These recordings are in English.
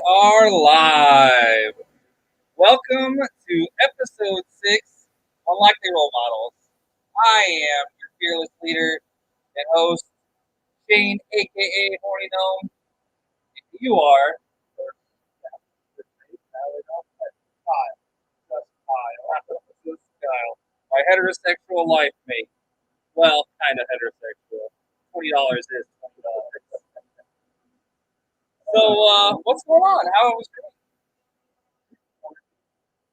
are live. Welcome to Episode 6, Unlikely Role Models. I am your fearless leader and host, Shane, a.k.a. Horny Gnome. And you are... Kyle, my heterosexual life mate. Well, kind of heterosexual. $20 is $20. So, what's going on? How was your week?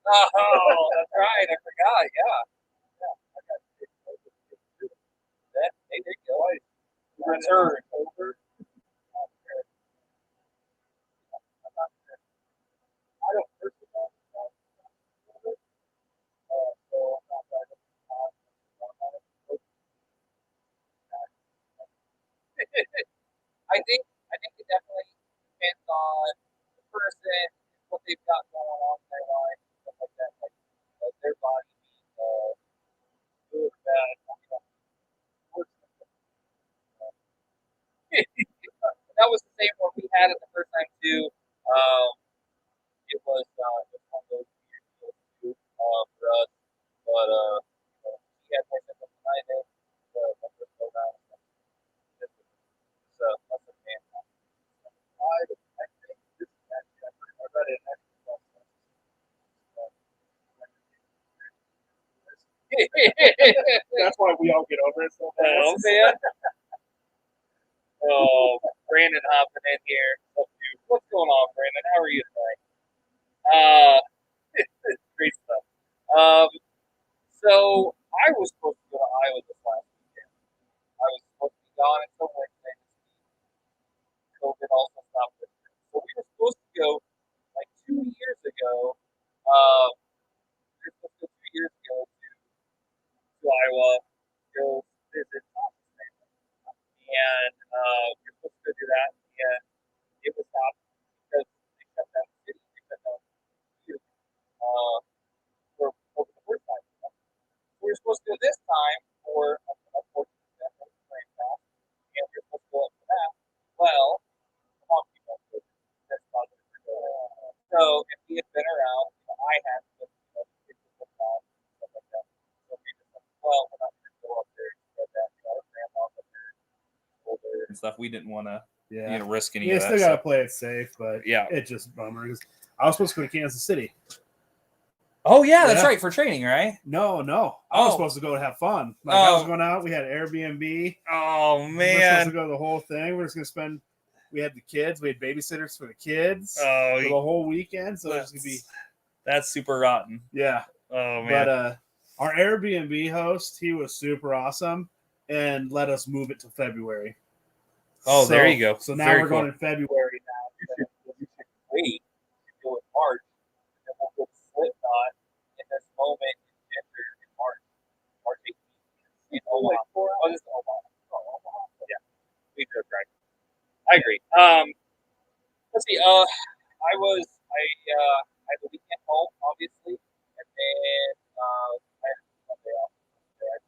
Oh, that's right. I forgot. Yeah. Hey, there you go. Return. Over. I don't personally. I think it definitely depends on the person, what they've got going on in their life, stuff like that, like their body being good or bad. That was the same one we had it the first time too. It was one of those weird deals too for us, but he had more symptoms than I did. So that's just go down. So that's a man. I think this is actually I read it actually. That's why we all get over it so fast. Oh man. Oh, Brandon hopping in here. What's going on, Brandon? How are you today? Great stuff. So I was supposed to go to Iowa this last weekend. I was supposed to be gone until Wednesday. COVID also stopped it. So we were supposed to go like 2 years ago. We were supposed to go 2 years ago to Iowa, go visit Tom's family, and we were supposed to go do that, and it was stopped because they shut down the city. They shut down the for the first time. We were supposed to go this time for a portion of that train pass, and we were supposed to go up for that. Well, come on, people, that's positive. So if he had been around, I had to get the stuff like that. So we just like, well, we're not going to go up there and that. Our grandma up there, older and stuff. We didn't want to, risk any of that. You still got to play it safe, but yeah, it's just bummer. I was supposed to go to Kansas City. Oh yeah, that's right, for training, right? No. I was supposed to go have fun. I was going out. We had Airbnb. Oh man, we're supposed to go the whole thing. We're just gonna spend. We had the kids. We had babysitters for the kids for the whole weekend. So it's gonna be. That's super rotten. Yeah. Oh man. But our Airbnb host, he was super awesome and let us move it to February. Oh, there you go. So now we're going in February now. You should wait until it's March, and then we'll go Slipknot in this moment in March 18th. In Omaha. What is Omaha? Omaha. Yeah, we drove right. I agree. Let's see. I had the weekend home, obviously, and then I had Sunday off. I had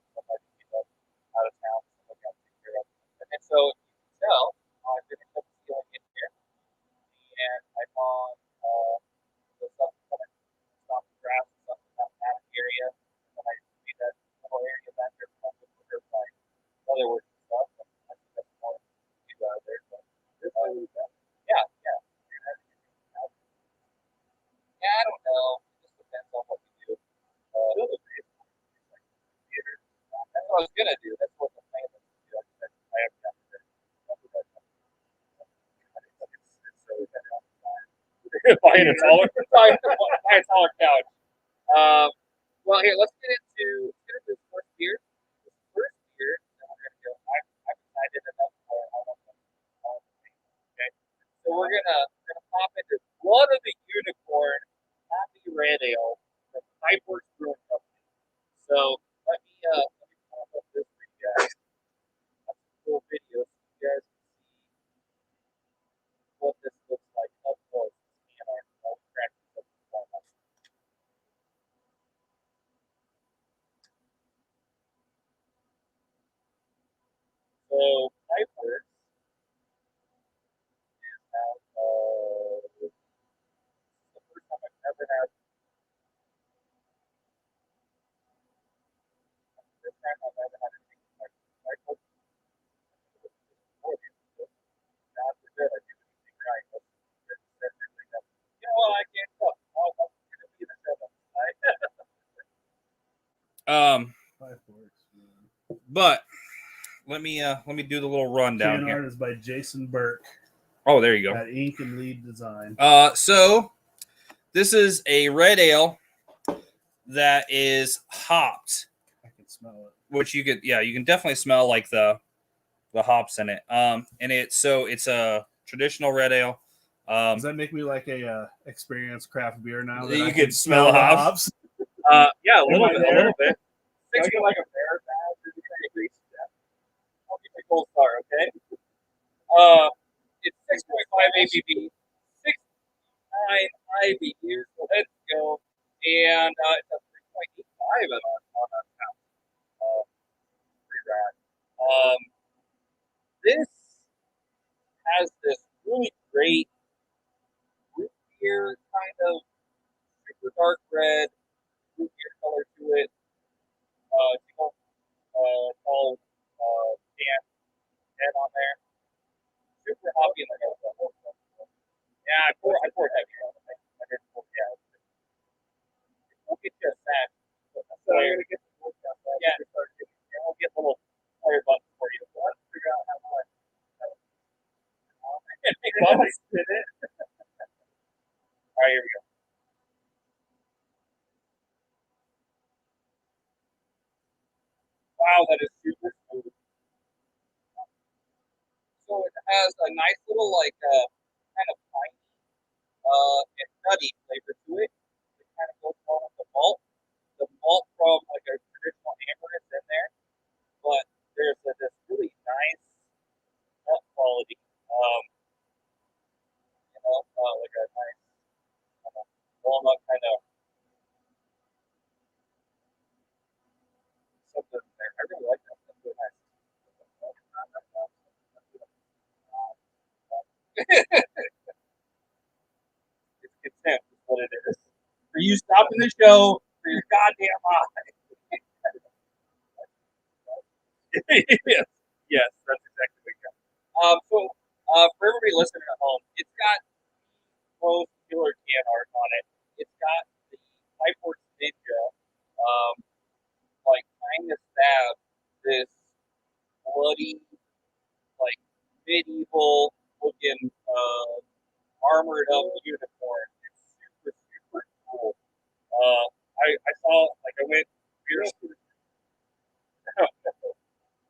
out of town, so I got to take care of. And then so you can tell, I've been stealing in here, and I'm on the stuff that stop the grass and stuff in that paddock area, and then I made that little area back there for my other work and stuff. And I think that's more to do out there. But yeah. Yeah, I don't know. It just depends on what you do. That's what I was gonna do. That's what the plan is to do. I have to buy a taller couch. Well, here, let's get into this first beer. This first beer, and we're gonna go. I've decided enough for I want to. Okay, so we're gonna pop into Blood of the Unicorn Happy Red Ale from Pipeworks Brewing Company. So let me pop up this for you guys. That's a cool video. So you guys can see what this looks like up close. So Pipeworks is out of time I've ever had a thing like I hope God forbid I do anything right. You know what? I can't cook. I'm going to be the chef on the side. But let me do the little rundown Can here. art is by Jason Burke. Oh, there you go. Got ink and lead design. So this is a red ale that is hopped. I can smell it. Which you can definitely smell like the hops in it. And it's a traditional red ale. Does that make me like a experienced craft beer now? You I can smell the hops. Yeah, a little Am I bit. A there? little bit. Think of like a bear bag. I'll give you a gold star, okay? It's 6.5 ABV, 69 IBU. So let's go. And it's a 3.85 on our count. Pretty rad. This has this really great root beer kind of super dark red root beer color to it. It's all tan head on there. Super hoppy in the nose. Yeah, I poured heavy on it. I didn't pour We'll get you a snack. So I'm gonna get the wood down there. Yeah, we'll get little fire buttons for you. So let's figure out how much. All right, here we go. Wow, that is super smooth. So it has a nice little kind of piney and nutty flavor to it. It kind of goes along with the malt. The malt from like a traditional amber is in there, but there's this really nice nut quality. Like a nice walnut kind of something there. I really like that. That's really nice. It's contempt is what it is. For you stopping the show for your goddamn eye. yes, that's exactly what you got. For everybody listening at home, it's got most killer can art on it. It's got the Pipeworks Ninja, trying to stab this bloody, like medieval looking, armored up unicorn. It's super, super cool. I saw, I went,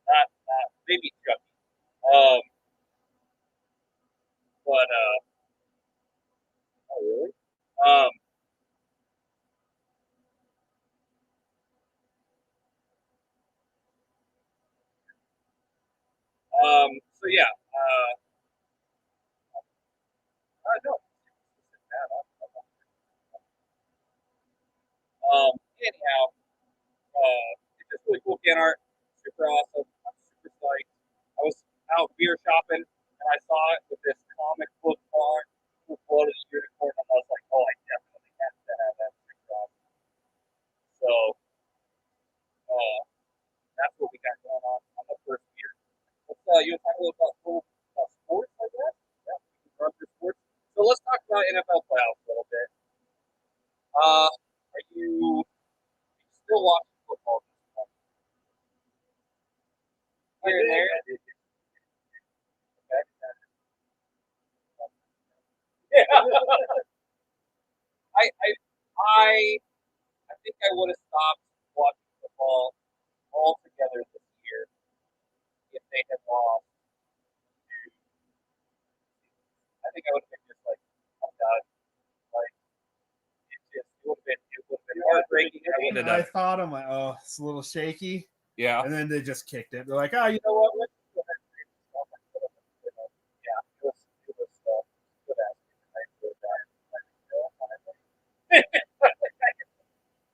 not maybe Chucky. Um, oh really? Um, so yeah, no. Anyhow, it's just really cool can art. Super awesome. I'm super psyched. I was out beer shopping and I saw it with this comic book art who floated a unicorn, and I was like, oh, I definitely have to have that. Super awesome. So that's what we got going on the first year. You want to talk a little about sports, I guess? Yeah, we can run through sports. So let's talk about NFL playoffs a little bit. Are you still watching football? Here and there. Okay. Yeah. I think I would have stopped watching football altogether this year if they had lost. I think I would have been just like, oh god, like it would have been heartbreaking. I thought I'm like, oh, it's a little shaky. Yeah. And then they just kicked it. They're like, oh, you know what? Yeah, it was good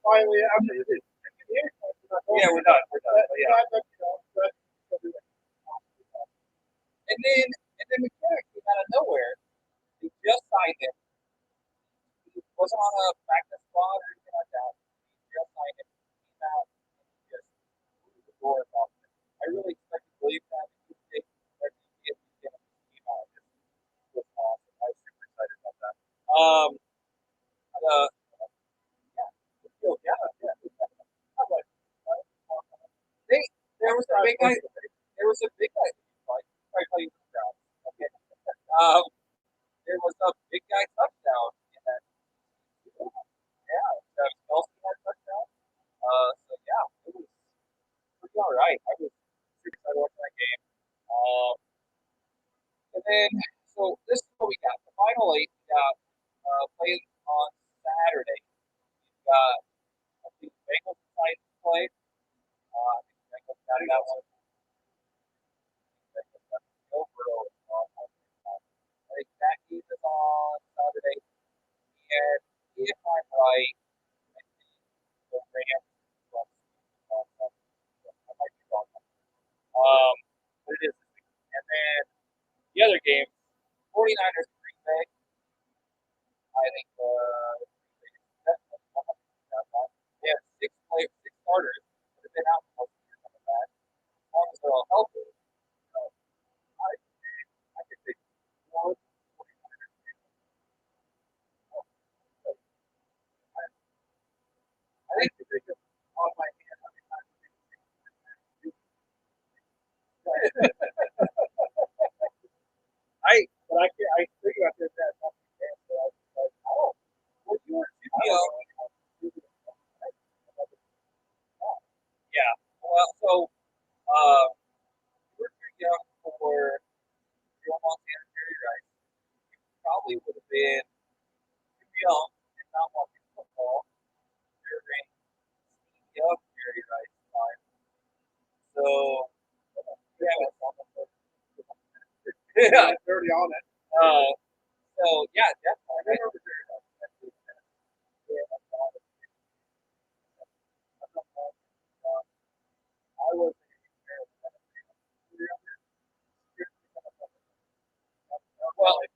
Finally, after you did. Yeah, we're done. And then McKinnon came out of nowhere. He just signed him. He wasn't on a practice squad or anything like that. He just signed him. Came out. big guy. There was a big guy. Probably tell you the crowd. Okay. There was a big guy touchdown in that. Yeah, Kelsey had a touchdown. So yeah, it was pretty all right. I was super excited watching that game. And then so this is what we got. The final eight we got playing on Saturday. We got I think Bengals and Titans play. I think Bengals got that one. Bengals got Hillsborough I think that game is on Saturday. And if I'm right, I think the Rams I might be wrong. But it is. And then the other game, 49ers Green Bay. I think they have six starters that have been out for most of the year coming back. As long as they're all healthy, I could think more 49ers. I think the biggest on my hand every time. I think I did that. But I was like, oh, well, you were too young. Yeah. Well, so you were too young for Joe Montana Jerry Rice. You probably would have been too young and not watching football during young Jerry Rice time. So yeah, it's already on it. So yeah, definitely. I remember Jerry Rice. I was well, to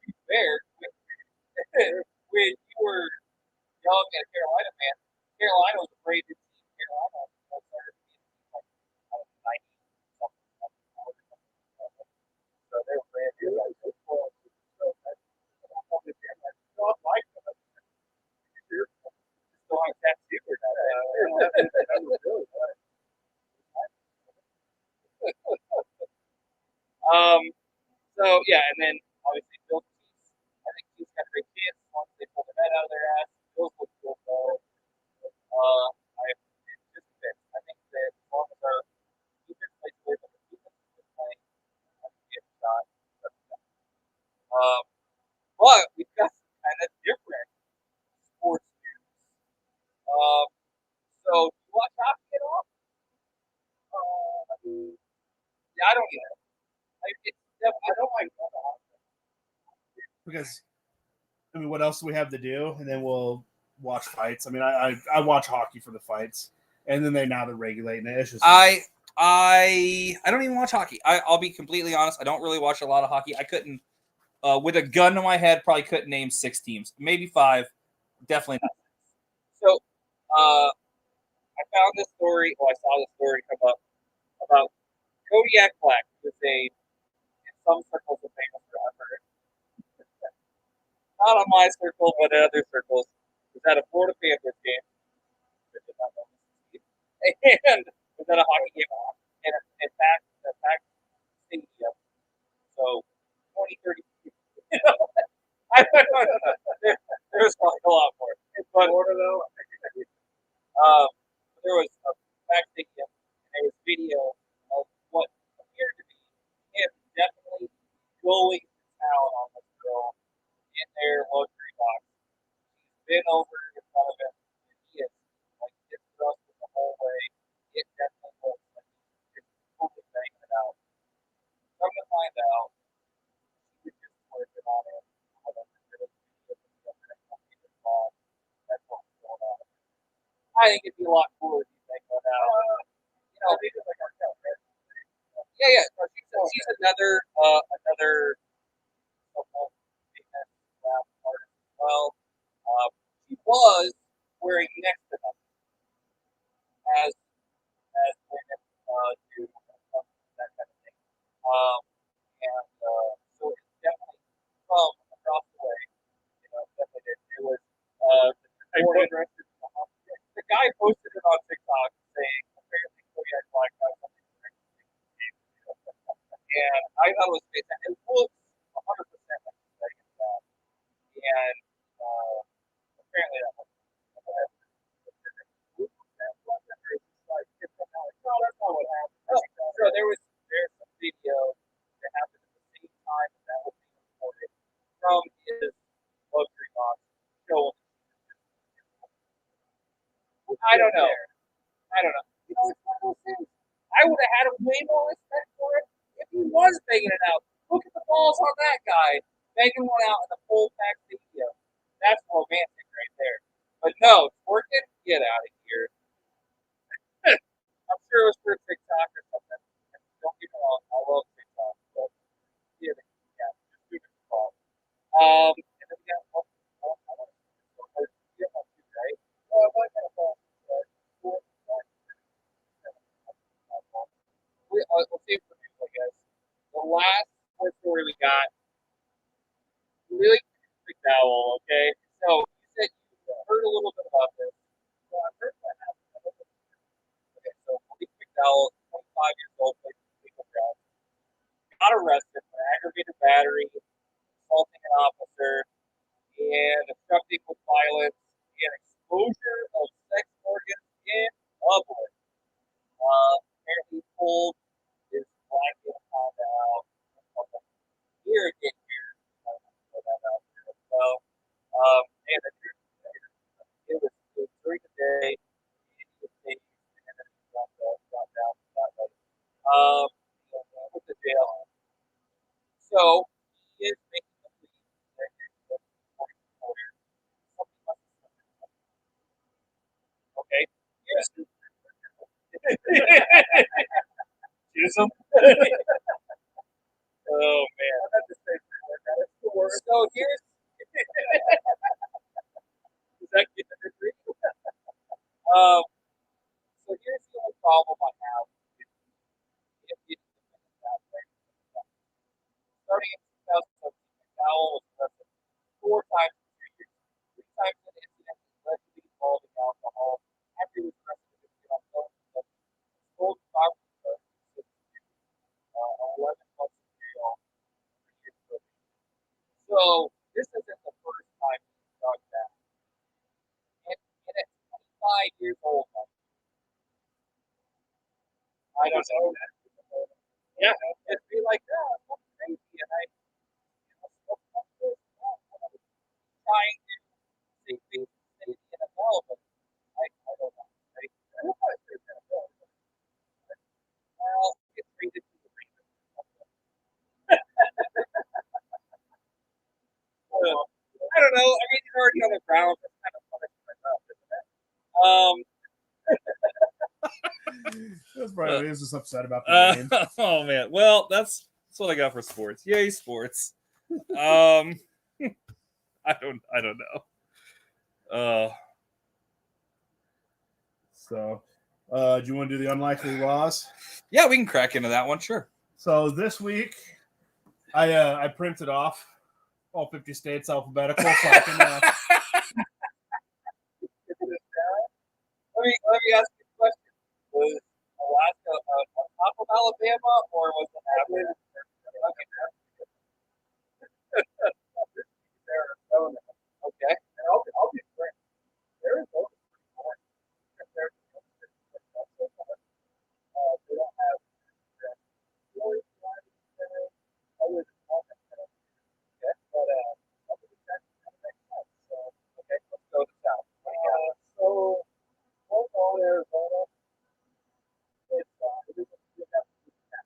be fair, when you were young and a Carolina fan, Carolina was afraid to see Carolina started being like 90 something. So they were brand new. Still on tattoo or not. So yeah, and then obviously Bill Keith. I think he's got a great chance once they pull the head out of their ass. Bills look good though. I just fits. I think that as long as our defense plays the way that the defense is playing, I think we have a shot. Um, but we've got some kind of different sports news. Um, so do you watch hockey at all? Yeah, I don't either. I don't like because I mean, what else do we have to do? And then we'll watch fights. I mean, I watch hockey for the fights, and then they're regulating it. It's just I don't even watch hockey. I'll be completely honest. I don't really watch a lot of hockey. I couldn't, with a gun to my head, probably couldn't name 6 teams, maybe 5. Definitely not. So, I found this story. Well, I saw this story come up about Kodiak Black, who is in some circles, a famous rapper. Not on my circle, but in other circles. Was at a Florida Panthers game. And was at a hockey game. And in fact, stadium. So, 20, 30 people. I don't know. There's probably a lot more. In Florida, though, there was a back stadium, and there was video of what appeared to be him definitely going to town on this girl in their luxury box. He's been over in front of him, and he is like his thrust the whole way. It definitely looks like he's totally banging it out. Come to find out, he was just working on it. That's what's going on. I think it'd be a lot cooler if you think about that. Yeah. No, she's another football famous rap artist as well. She was wearing next to them as women do that kind of thing. So it's definitely from across the way. Definitely did. It was the guy posted it on TikTok saying apparently I don't know. I don't know. You know, it's one of those things. I would have had way more respect for it if he was banging it out. Look at the balls on that guy, banging one out in the full pack video. That's romantic right there. But no, twerking, get out of here. I'm sure it was for TikTok or something. Don't get me wrong, I love TikTok, but yeah, just do it for and then we got I want to get one too, right? Well, I want to have we'll save for news, I guess. The last sports story we got, really McDowell, okay? So you said you heard a little bit about this. Well, I've heard that happen. Okay, so Malik McDowell, 25 years old, played for the Cleveland Browns, got arrested for aggravated battery, assaulting an officer, and obstructing with violence, and exposure of sex organs in public. Apparently pulled his black icon out. Here again, here. Throw that out there. So, and it was during the day, and he was taken, and then he got down to that way. With the jail. So, he is making a plea that something must have okay? Yes. Use them. Oh man. So here's is that getting the degree? So here's the only problem I have if you that way. Starting in 2017, McDowell was arrested 4 times in 3 years. 3 times in the incident allegedly involving alcohol. After he was arrested, he was on felony stole property charges, 11 months in jail, 3 years probation. So this isn't the first time he's done that. And at 25 years old, I don't know. Yeah, it'd be like, oh, that's crazy. And I, trying to say things in the NFL, but I don't know. Well, get traded to the Ravens. I don't know. I mean, he's already on the ground. That's kind of funny myself, isn't it? That's probably he was just upset about the game. Oh man. Well, that's what I got for sports. Yay, sports. I don't know. So, do you want to do the unlikely laws? Yeah, we can crack into that one, sure. So this week, I printed off all 50 states alphabetical. So I can, let me ask you a question. Was Alaska on top of Alabama, or was it Arizona? Arizona. Okay. I'll be frank. Arizona is pretty boring compared to the other states. They don't have really other than one. Okay. But other than that, it kind of makes sense. So, okay, let's go to south. So, overall, Arizona, it is a good application.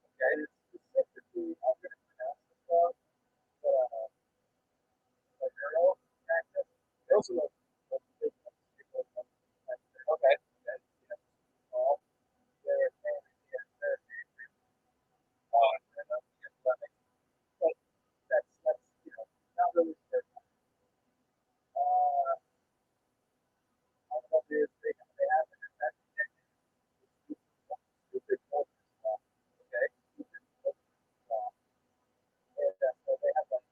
Okay. Specifically, I'm going to pronounce this one. Okay. That's not really good. I don't know if they have it in that. Okay. And so they have like a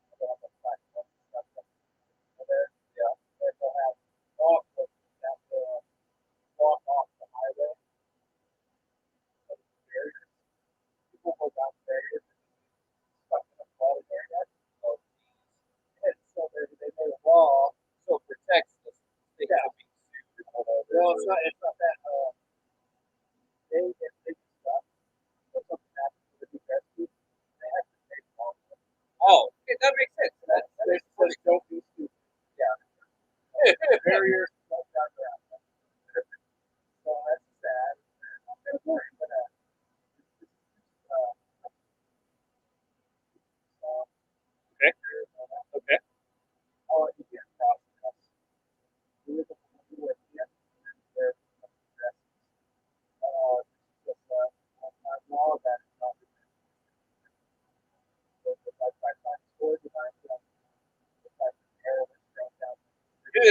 platform stuff there. Yeah. And they'll have dog that have to walk off the highway. Barriers. People go down barriers stuck in a flooded area. And so they made a law so it protects the state from being sued or whatever. No, it's not that they stuff. If something happens to the new rescue, they have to pay for it. Oh, okay, that makes sense. That don't be stupid. Yeah. Barriers.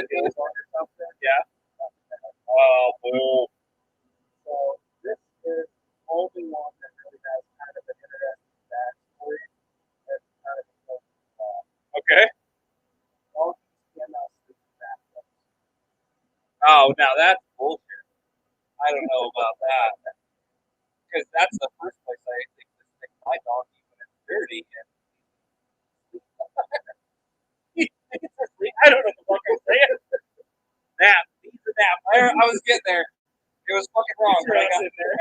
skills on or something. Yeah. Oh, boo. So this is the only one that really has kind of an interesting backstory. That's kind of okay. All these came out super fast. Oh, now that's bullshit. I don't know about that. Because that's the first place I think to stick my dog when it's dirty. And I don't know what I'm saying. Nap. He's a nap. I was getting there. It was fucking wrong. But I got in there.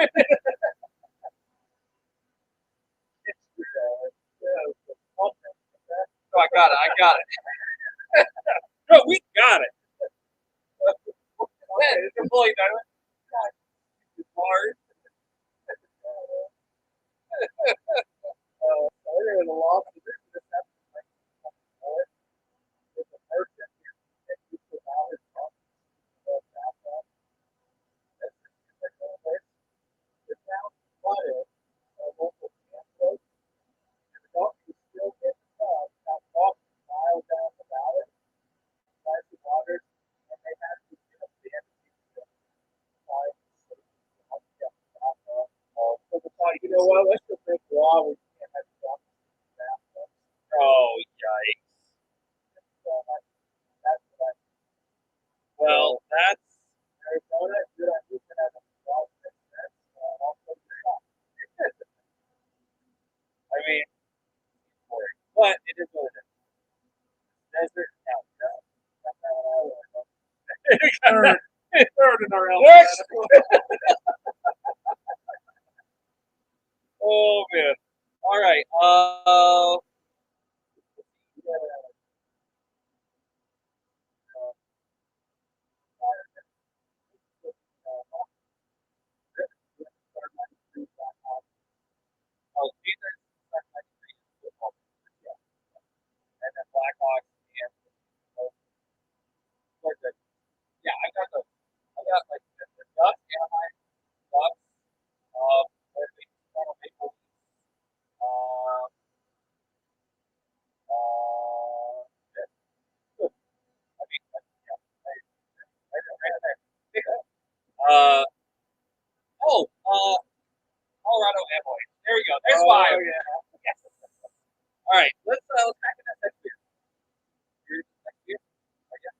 No, I got it. I got it. No, we got it. It's completely done. It's hard. Earlier in the law, this is a person that used to knowledge from the town flooded a local campsite. And the dog was still in the dog, got walking miles down the valley, by the waters, and they had to get up the end of the five. So the thought, you know what, let's just make law we can't have dogs in the bathtub. Oh, yikes. That's what well, that's Arizona. Good on you for having a dog. I mean, but it is what it is. Desert now. Throw it in our Next. Oh man. All right. Oh, Caesars, and then Blackhawks and yeah, I got like the Ducks, Anaheim Ducks, where they Toronto Maple Leafs, um, I mean, uh, oh, Colorado Avalanche. There we go. There's five. Yeah. Yes. All right, let's back in that next year. Next year. Oh, yeah.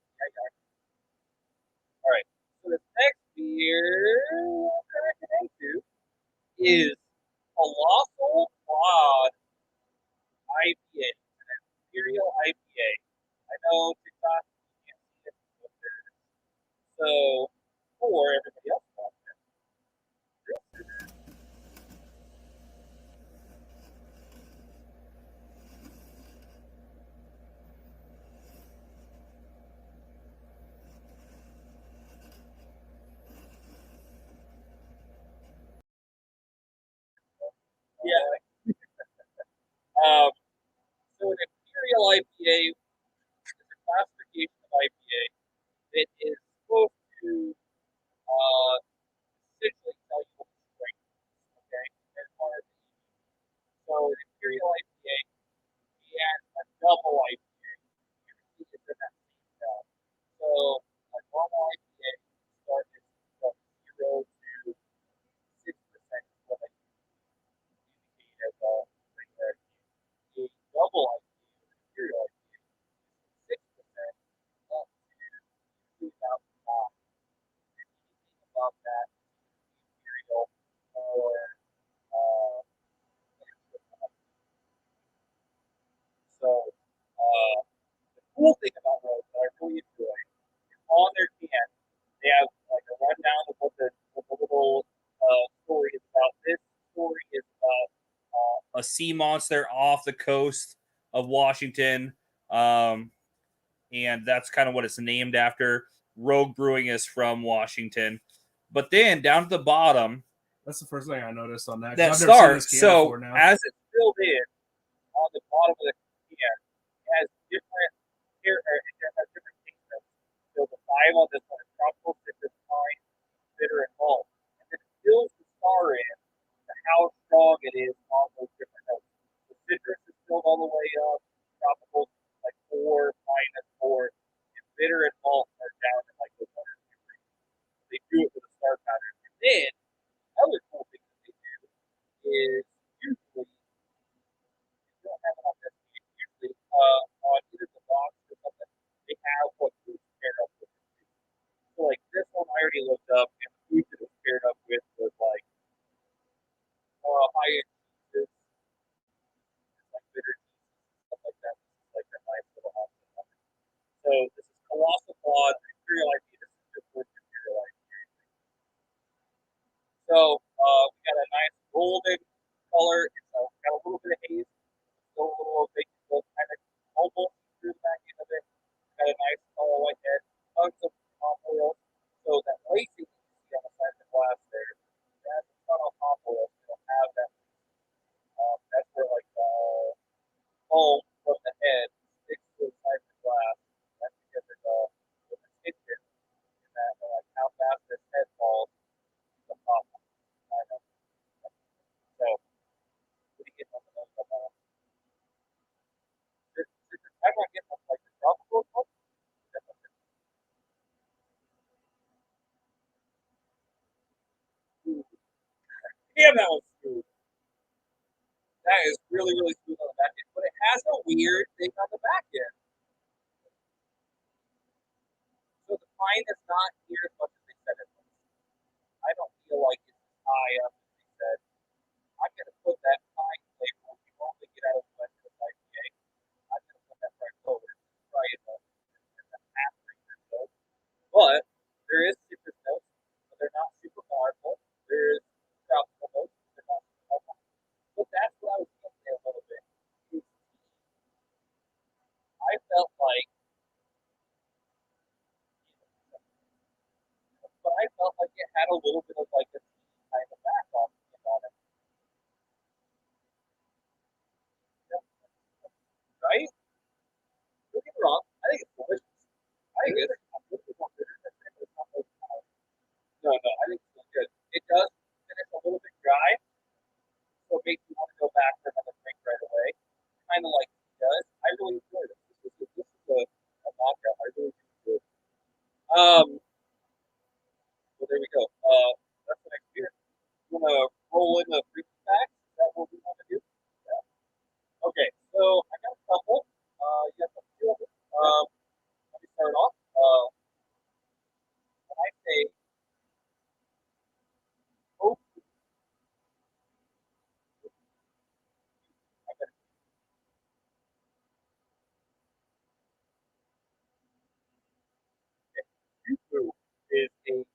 All right. So the next beer that I can into is Colossal Quad IPA, an Imperial IPA. I know TikTok you can't see it, but there it is. So for everybody else out there, yeah. So an Imperial IPA is a classification of IPA that is supposed to essentially tell you what the strength is, okay? As far as so an Imperial IPA and a double IPA, usually it's in that same cell. So a normal IPA starts from 0 to 6% is what I indicate as a regular IPA. A double IPA, Imperial IPA, 6% up to about 5. Anything above that Imperial or uh, so the cool thing about those that I really enjoy is on their can they have like a rundown of what the little story is about. This story is about A sea monster off the coast of Washington. And that's kind of what it's named after. Rogue Brewing is from Washington. But then down at the bottom, That's the first thing I noticed on that. that I've never seen star. this can So before now. as it's filled in on the bottom of the can. It has different it has different taste notes. So the 5 on this one is tropical, citrus, pine, bitter, and malt. And then it fills the star in to how strong it is on those different notes. The citrus is filled all the way up, tropical like 4, pine is 4, and bitter and malt we looked up, and the food that it was paired up with was like high end cheeses, like bitter cheeses, stuff like that. Like a nice little option. So this is colossal quad, Imperial Ipa. This is just with Imperial Ipa. So we got a nice golden color. It's got a little bit of haze, still a little opaque, still kind of almost through the back end of it. Got a nice white head, tons of hop oil. So that lacing you see on the side of the glass there, that's a ton of hop oil. You don't have that. That's where like foam from the head sticks to the side of the glass. That's because there's a tension in that, like how fast this head falls to the top. So, what do you get on the nose? I'm not getting like the tropical one. Damn, that was smooth. That is really, really smooth on the back end. But it has a weird thing on the back end. So the pine is not near as much as they said it was. I don't feel like it's as high up as they said. I'm going to put that pine flavor when you only get out of the West Coast IPA. I'm going to put that right forward. Try it in the half drink or so. But there is citrus notes, but they're not super powerful. There is tropical notes, but they're not super powerful. But that's what I was thinking a little bit. I felt like, but I felt like it had a little bit of like a kind of back off on it, right? Don't get me wrong. I think it's delicious. I think it's more bitter than it's not overpowering. No, I think it's good. It does finish a little bit dry, so it makes you want to go back for another drink right away. Kind of like it does. I really enjoyed it. This is a vodka I really enjoyed. Well, there we go. That's the next beer. You want to roll in the freaky facts? Is that what we want to do? Yeah. Okay, so I got a couple. You have a few of them. Let me start off. When I say oh, I got Yuzu is a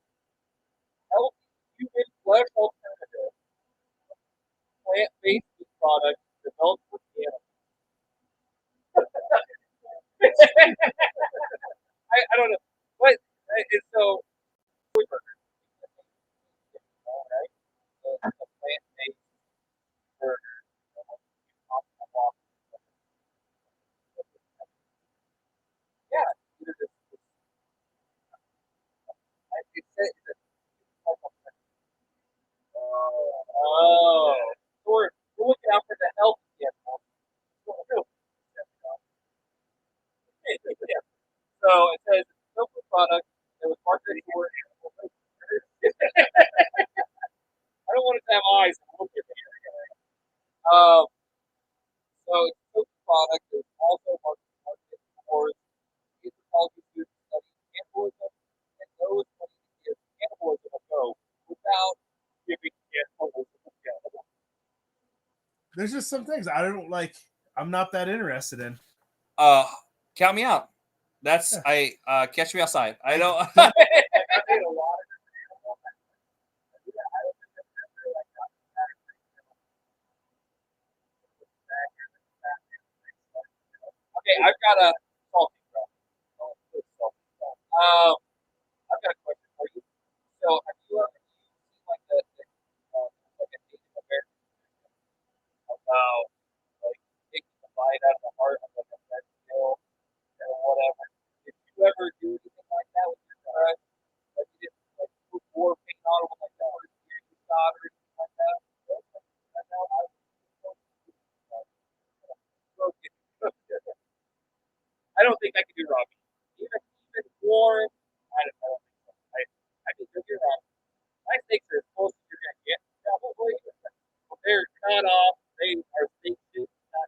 healthy human flesh alternative plant-based food product developed for animals. I don't know. What? It's so. All right. So it's a plant-based burger. Yeah. It says oh. We're looking out for the health of the animals. So it says soap product that was marketed for animals. I don't want it to have eyes. Um, so it's a soap product that is also marketed for anthropology students studying cannibalism and those wanting to give cannibalism a go without giving cannibalism a go. There's just some things I don't like. I'm not that interested in. Count me out. That's catch me outside. I don't. I made a lot of okay, I've got a salty stuff. I've got a question for you. So, have you ever seen like like a Native American about like taking a bite out of the heart of like a red pill or whatever? Did you ever do anything like that with your friend? Like you didn't like before paint on them like that, or you shot or anything like that? I know I was I don't think I could do Robbie. Even warm, I don't think so. I think you're wrong. My steaks are as close as you're gonna get, probably. They're cut off. They are steak shaped, not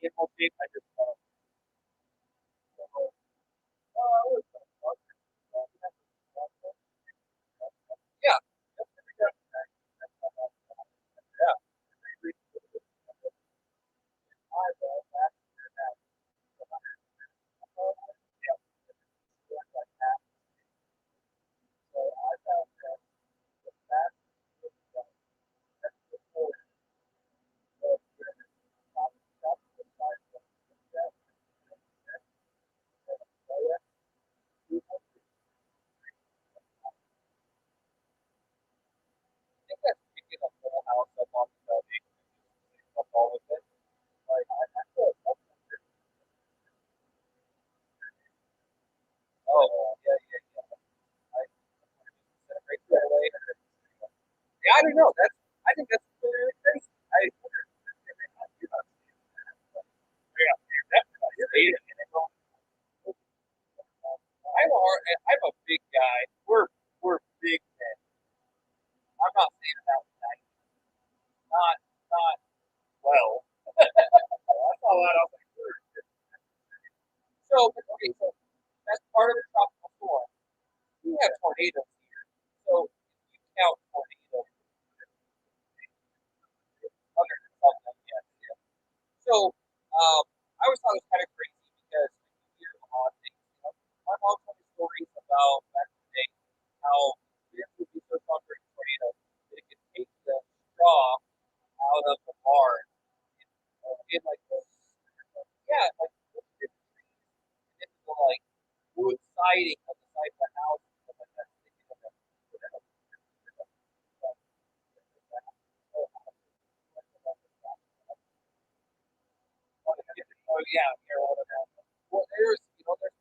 animal shaped. I just I don't know. I think that's really crazy. I wonder if they may not do that. Yeah, definitely. I'm a big guy. We're big men. I'm not saying that nice. Not well. That's all that I'm like. So okay, so that's part of the tropical storm. We have tornadoes here. So if you count tornadoes under something, yeah. So I always thought it was kind of crazy because you hear odd things. My mom told me stories about back in the day how winds would be so strong during tornadoes that it could take the straw out of the barn in like the yeah, like the trees into the like wood siding of the side of the house and stuff like that. Oh yeah, Carolina now. Well, there's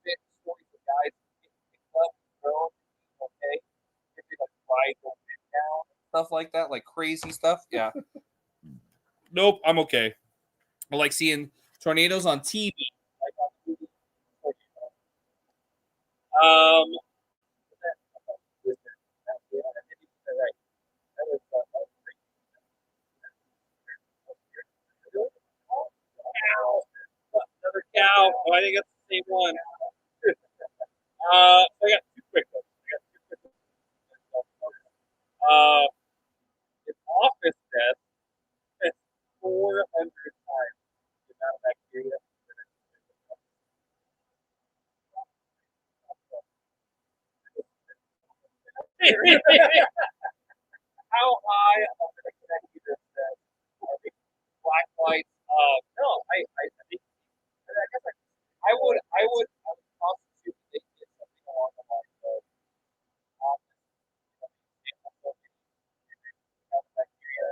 been stories of guys getting picked up, thrown, okay, if they like ride the wind down, Stuff like that, like crazy stuff. Yeah. Nope, I'm okay. I like seeing tornadoes on TV. like on TV. Um, right. That was great. Cow. Another cow. Oh, I think that's the same one. So I got two quick ones. Uh, an office desk that's 400 times the amount of bacteria. How high up in the connected this desk? Are they black lights? No, I think I guess I would constitute they did something along the lines of office, bacteria,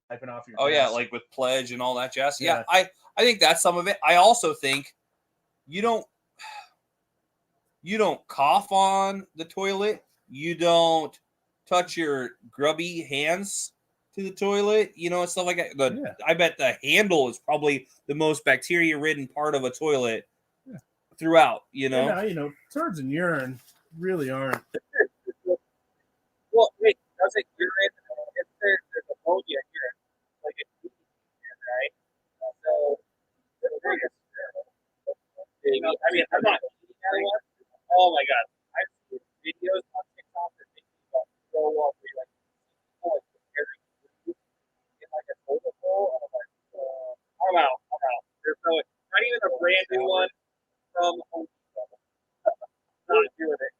Wiping off your Oh yeah, desk. like with pledge and all that jazz. Yeah. Yeah, I think that's some of it. I also think you don't cough on the toilet. You don't touch your grubby hands to the toilet, and stuff like that. Yeah. I bet the handle is probably the most bacteria-ridden part of a toilet Yeah. throughout. And turds and urine really aren't. Well, wait, does it urine? If there's ammonia here, like it's right? So, I mean, I'm not eating everyone. Oh my god, I've seen videos on TikTok that make me go off where like people like preparing food in like a toilet bowl, and I'm like, I'm out. There's not even a brand new one from Home Depot. Not doing it.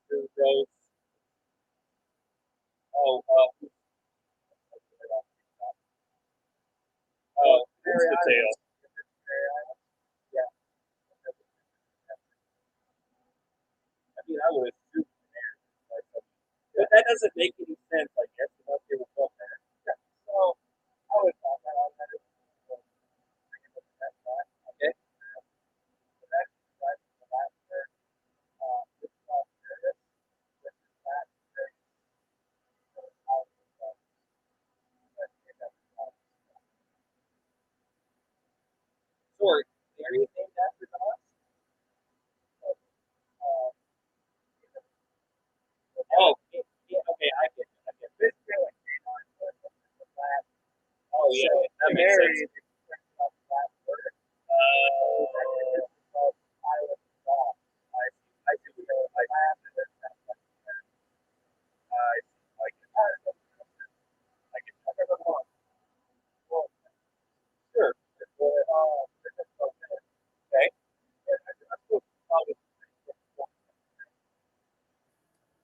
There's those. Oh, potato. Yeah. I mean, I would assume there. But that doesn't make any sense, I guess, unless they were from there. Yeah. So I would thought that on that. Okay. So that's the last word. This is all service. This is that. Sorry, the area named after us. Oh, yeah, okay, I get it. This feeling came on. Oh yeah, that makes sense. Sure. Okay.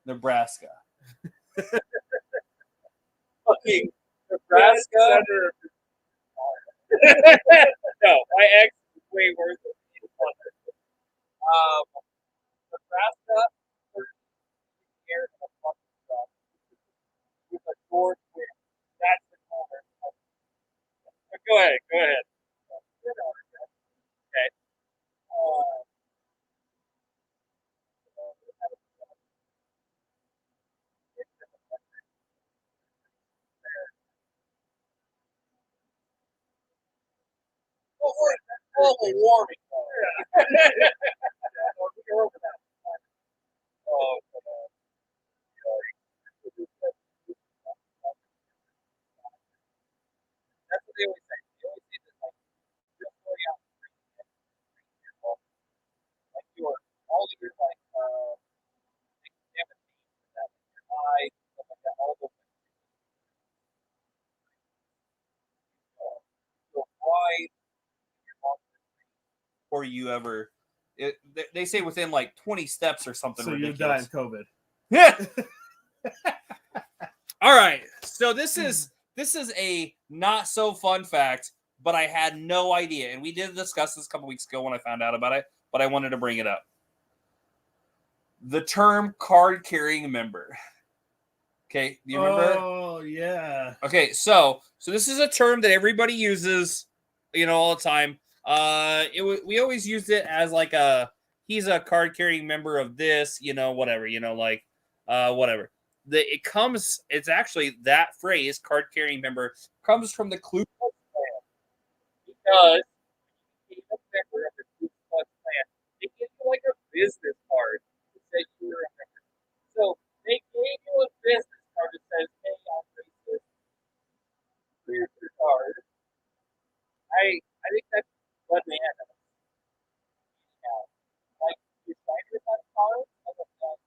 Nebraska. Fucking Nebraska. No, my ex is way worse than me. Nebraska, years of fucking stuff with a north wind. That's the color. Go ahead. global warming. We're over that. Oh, that's what they always say. They always say that, like, you're going out like your all of your like empathy, that your eyes, stuff like that, all those things. Your wide, your long. Before you ever, they say within like 20 steps or something So you die ridiculous. of COVID. Yeah. All right. So this is a not so fun fact, but I had no idea, and we did discuss this a couple weeks ago when I found out about it. But I wanted to bring it up. The term card carrying member. Okay, do you remember? Oh yeah. Okay, so this is a term that everybody uses, all the time. We always used it as like he's a card carrying member of this, whatever, whatever. It's actually that phrase, card carrying member, comes from the Ku Klux Klan, Because you became a member of the Ku Klux Klan, they give you like a business card that says you're a member. So they gave you a business card that says, "Hey, I'm racist. Here's your card." I think that's what they had. Like your signers on cards, I don't know.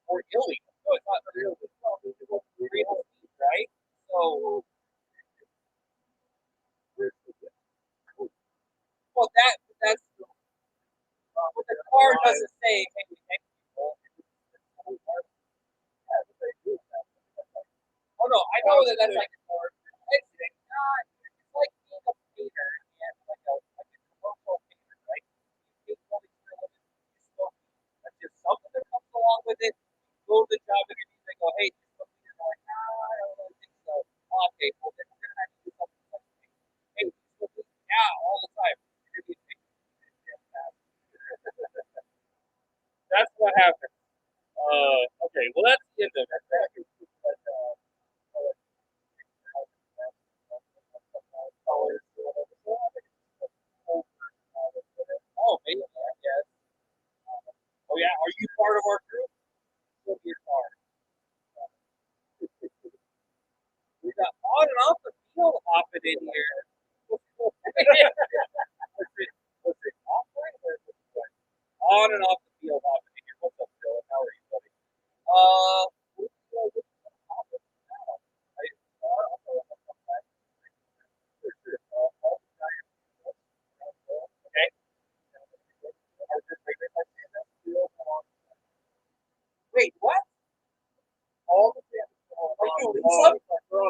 Or illegal. No, it's not real. It's real, right? So, well, that's what the card doesn't say. Hey, we thank people. Oh no, I know that that's like a card. It's not. It's like being a painter and like a commercial painter, right? You take money for it, you still that's just something that comes along with it. You go to the job interview, they go, "Hey, just look here." They're like, "Nah, I don't really think so." Okay, well then we're gonna have to do something like, "Hey, just look here." Yeah, all the time. That's what happened. Okay, well that's the end of it. But, oh, maybe, I guess. Oh yeah, are you part of our group? We'll be part. We got on and off the field hopping in here. Was it offline or was it on and off the field hopping in here? What's up, Phil? How are you, buddy? Okay. Wait, what? All the way. Are you Lisa? They're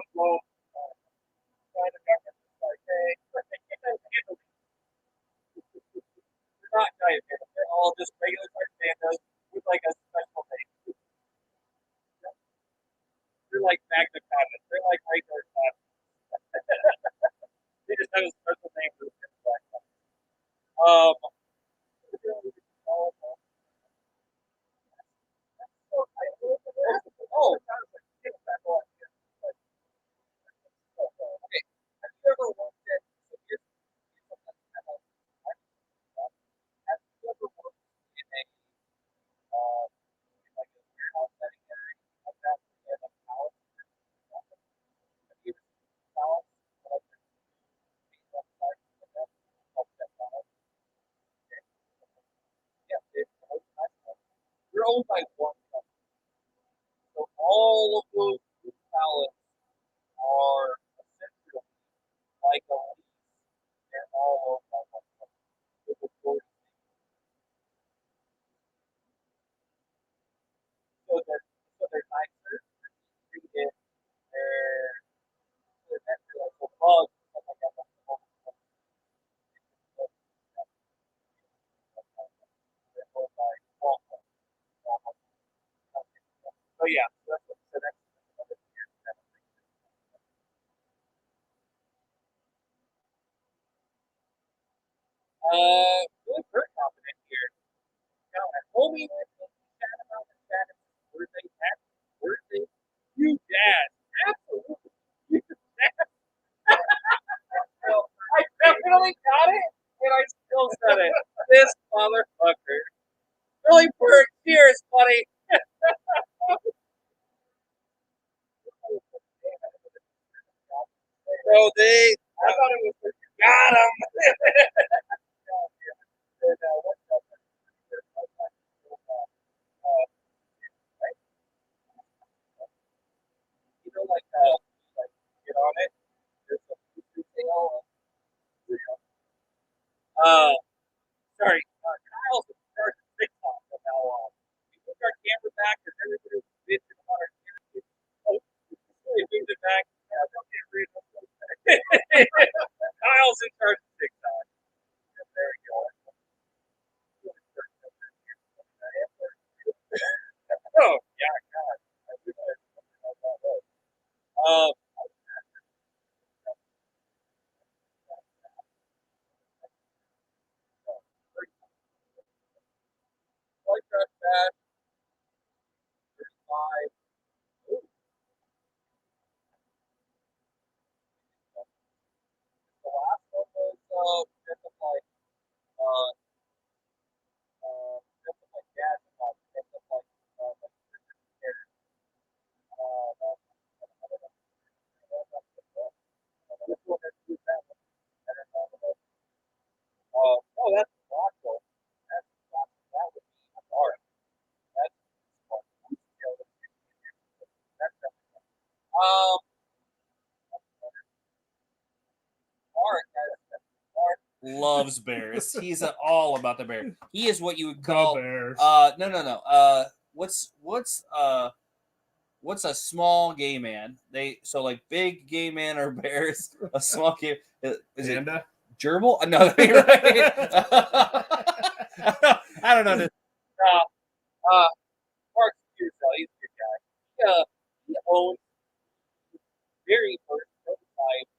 not giant pandas. They're all just regular sized pandas with like a special name. They're like magna pandas. They're like regular pandas. They just have a special name for the black pandas. Um. Oh. Okay. Have you ever looked at? So here's something kind of. Have you ever worked in a like a warehouse setting or anything like that? Where they have a pallet. Have you ever seen pallets? Like these outside of that, like that pallet? Yeah, it's they're owned by one company. So all of those pallets are essentially like a lease. They're all owned by one company. So they're nicer. They're they're like bugs and stuff like that. They're owned by Walmart. So yeah, that's what so that's motherfucker. Really, Bert, cheers, buddy. So I thought it was, got him. You know, like get on it. There's a sale. Sorry, Kyle's in charge of TikTok from now on. We took our camera back because everybody was bitching about our camera. Oh, we moved it back. Kyle's in charge of TikTok. There we go. Oh, yeah, God. Um, like that, 35. The last one was just like uh just like gas about just like oh, that's Rockwell. That would be a bar. That's um art. Loves bears. He's all about the bear. He is what you would call bears. no. What's a small gay man? So like big gay man or bears. A small gay is Panda? it gerbil? No, you're right. I don't know. Mark Cusel, he's a good guy. He owns very first prototype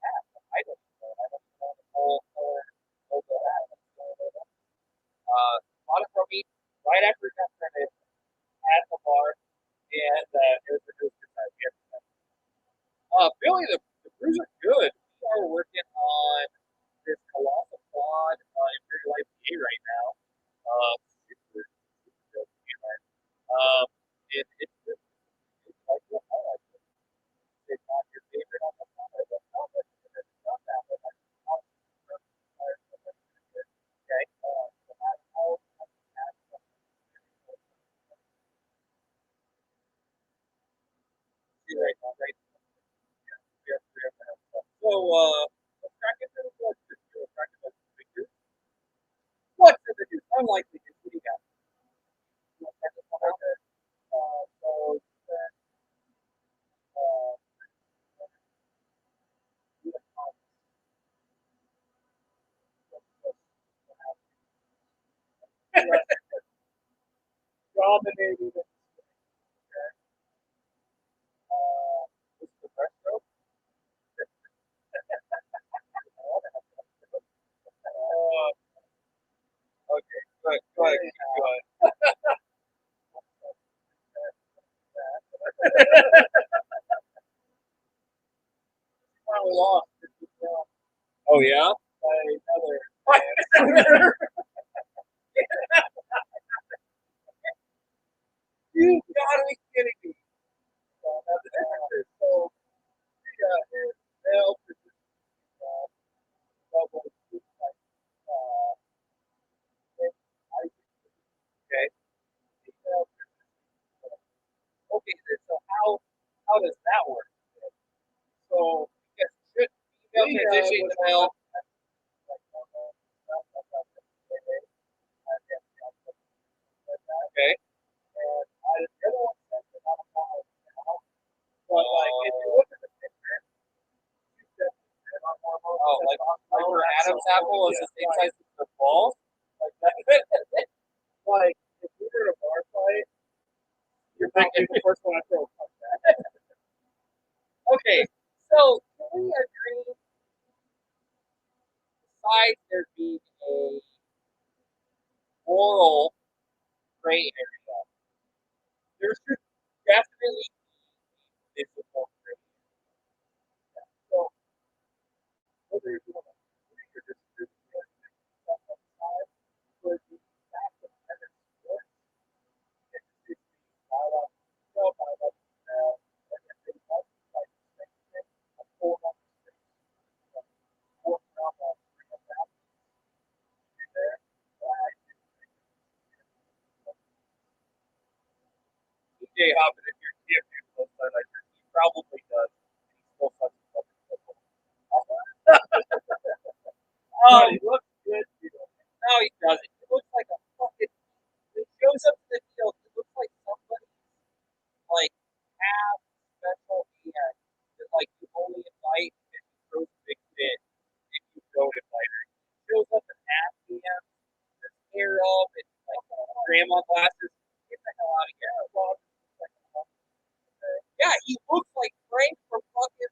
app. I don't know. I don't know the whole app. Bought it from me right after it got printed at the bar, and it was a good time. Billy, the brews are good. We are working on this colossal quad Imperial Ipa right now. Super, super good. It's like what I like. It's not your favorite on the planet, but not that it's not that, but like, okay. So that's how right now, right? So, let's crack into the book. What's in the news? Unlikely news. What do you got? So, uh, dominated. This is the breaststroke. Okay, good, good, good. Finally lost. Oh yeah. Another. You gotta be kidding me. So, yeah, okay. Okay, so how does that work? So, yes, should female transition to male. Okay. And the other one says that I'm a but like if you look at the picture, oh, like her Adam's apple is the same size as the ball. Like that. Like if we were in a bar fight, you're probably the first one I throw a punch at. Okay, so can we agree? Besides there being a moral gray area, there should definitely be physical gray area. So whether you're doing a DJ hopping in your gym, dude. He probably does. He still sucks his fucking football. Oh, he looks good, dude. No, he doesn't. He looks like a fucking. He shows up to the field. He looks like somebody like half special hand that like you only invite if you throw a big fit if you don't invite her. He shows up in half hand, his hair up, and like grandma glasses. Get the hell out of here. Yeah, he looks like Frank from fucking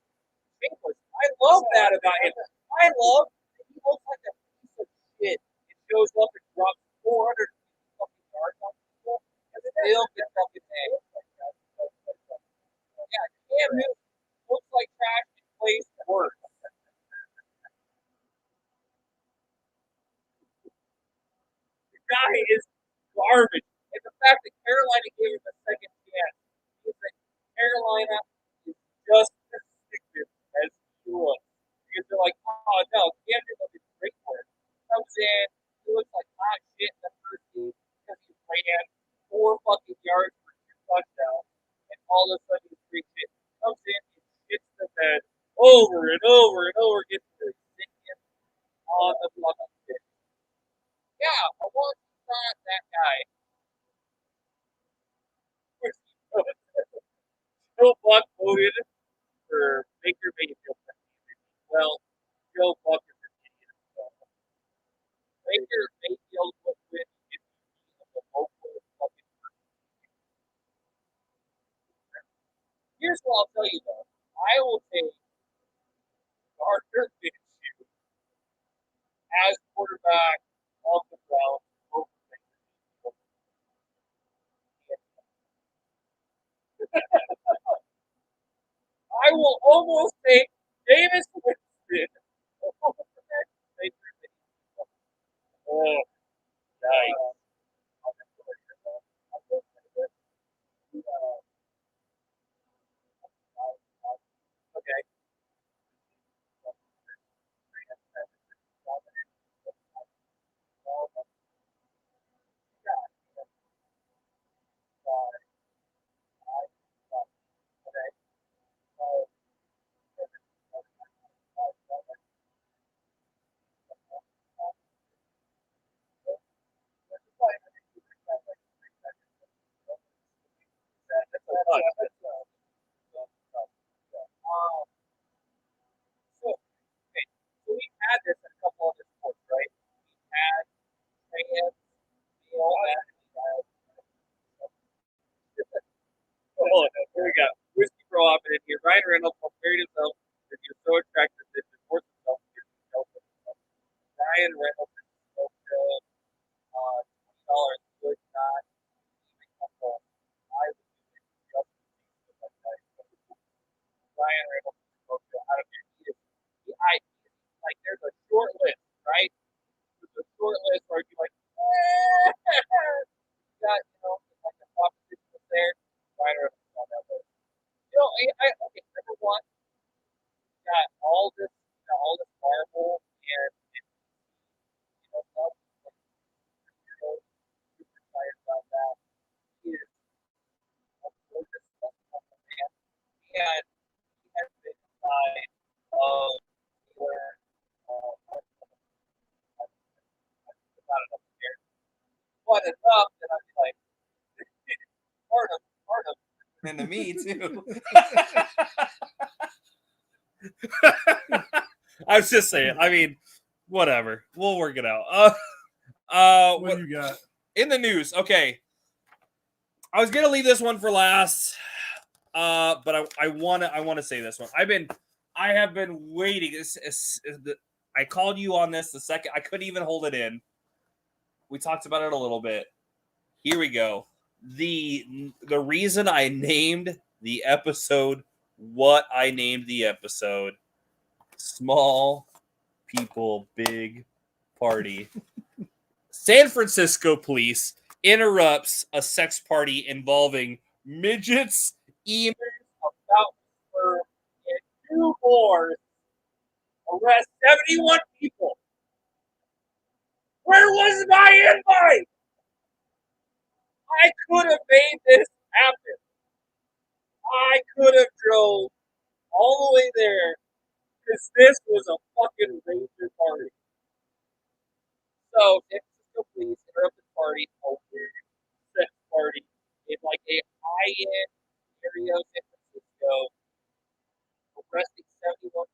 Shameless. I love that about him. I love that he looks like a piece of shit. It shows up and drops 400 fucking yards on people and still gets fucking mad. Yeah, Cam Newton looks like trash and plays worse. The guy is garbage. And the fact that Carolina gave him a second chance means that Carolina is just as sickness as he was. Because they're like, oh no, Cam Newton is great for it. Comes in, he looks like hot shit in the first game because he ran 4 fucking yards for 2 touchdowns, and all of a sudden he's free shit. Comes in and hits the bed over and over and over, gets the singing on the fucking shit. Yeah, I want not that guy. Joe Buck voted for Baker Mayfield. Well, Joe Buck is an idiot. Baker Mayfield was with the local fucking. Here's what I'll tell you though. I will take Gardner Minshew as quarterback of the Browns over Baker. I will almost take Jameis Winston over Baker Mayfield. Oh, nice. Okay. So we've had this in a couple other sports, right? We've had trans, male, and oh, here we go. Whiskey Bro up in here. Ryan Reynolds married himself because he was so attractive that he divorced himself because he felt himself. Ryan Reynolds is so good. $20 would not even come home. I would do it just to see Ryan Reynolds is so good. I don't care. Like, there's a short list, right? There's a short list where you're like, you got, like the proposition was there. Ryan Reynolds is on that list. Okay, number one, got all this Marvel and stuff. Like, super excited about that. He is a gorgeous man, and he has been inside of where not enough here, but enough that I'm like part of. And to me too. I was just saying. I mean, whatever. We'll work it out. What do you got? In the news? Okay, I was gonna leave this one for last, but I want to say this one. I have been waiting. I called you on this the second I couldn't even hold it in. We talked about it a little bit. Here we go. The reason I named the episode what I named the episode, Small People Big Party. San Francisco police interrupts a sex party involving midgets, emails, About for and 2 more arrest 71 people. Where was my invite? I could have made this happen. I could have drove all the way there because this was a fucking ranger party. So, San Francisco police interrupted the party, a weird sex party in like a high-end area of San Francisco, arresting 71 people.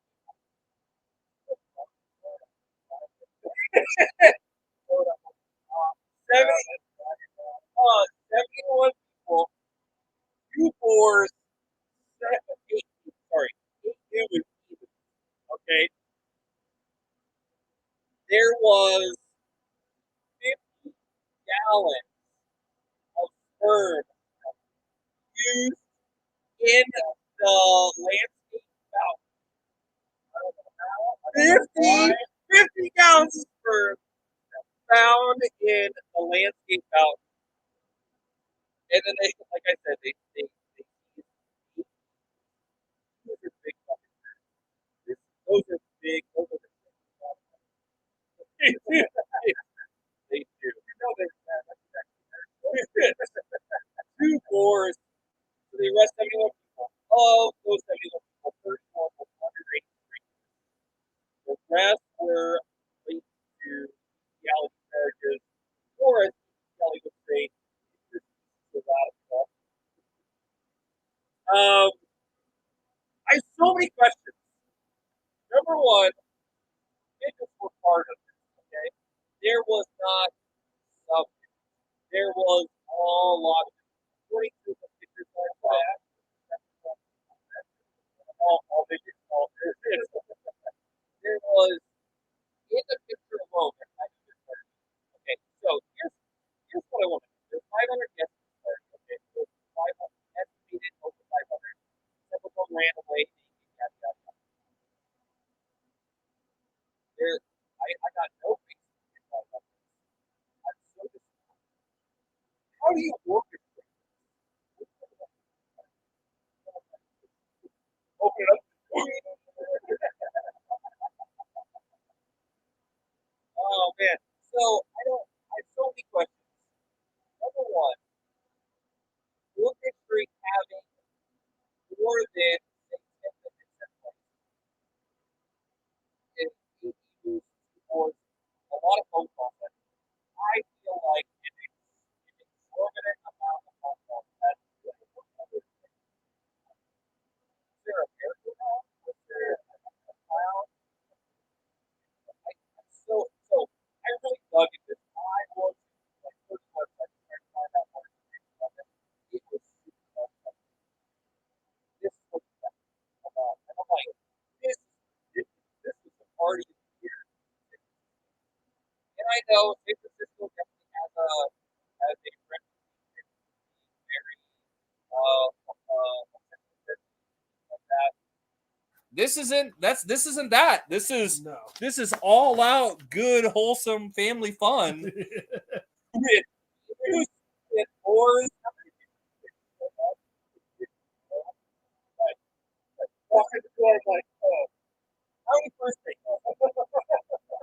71 people, two boars, eight, sorry, 8 humans, okay? There was 50 gallons of sperm used in the landscape fountain. 50 gallons of sperm found in the landscape fountain. And then they, like I said, they those are big fucking birds. Those are big, those are big. They do. You know they're two boars. So they arrest 71 people. Of those 71 people, 31 were underage. The rest were linked to legality charges, or as Kelly would say, radical. I have so many questions. Number one, bitches were part of this, okay? There was not some. There was a lot of it. According to the pictures like that, all bitches, all bitches. There was, in the picture alone, okay, so here's what I want to do. There's 500 guests in the party, okay? So 500, estimated over 500. Some of them ran away, yada, yada, yada. There, I got no reason to get involved in this. I'm so disappointed. How do you orchestrate this? Open it up. Oh man. So I have so many questions. Number one, orchestrate having more than say 10 minutes at once. It equals towards a lot of phone calls. I feel like an exorbitant amount of phone calls that's really what others think. Is there a miracle now? Was there a cloud? So I really dug into this. I was like first website trying to find out more information about it. It was super fun. This was about, and I'm like, this is the party of the year. And I know San Francisco definitely has a reputation for being very like that. This isn't that. No. This is all out good wholesome family fun. With oars. Walking the door, I'm like, oh, how many first dates? How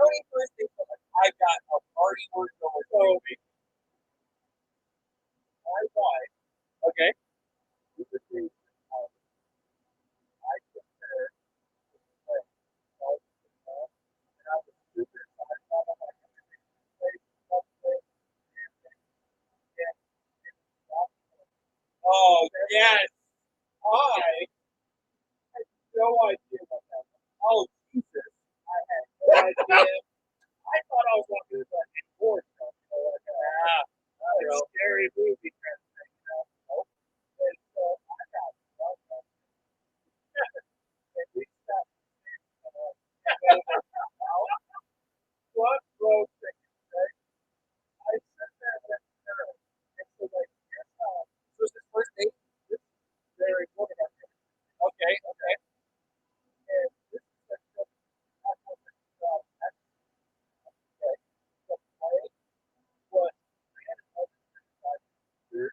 many first dates? I got a party word over so my wife. Okay. This is the, I took her and I was super excited about it. Oh, yes. I had no idea about that. Oh, Jesus. I had no idea. I thought I was going to do like a board stuff. Scary movie kind of thing, Nope. And so I got and we stopped. What road thing? I said that at the time. And so like, here's so it's his first date. This is very important. Okay, okay. And this is like okay. So play was 300.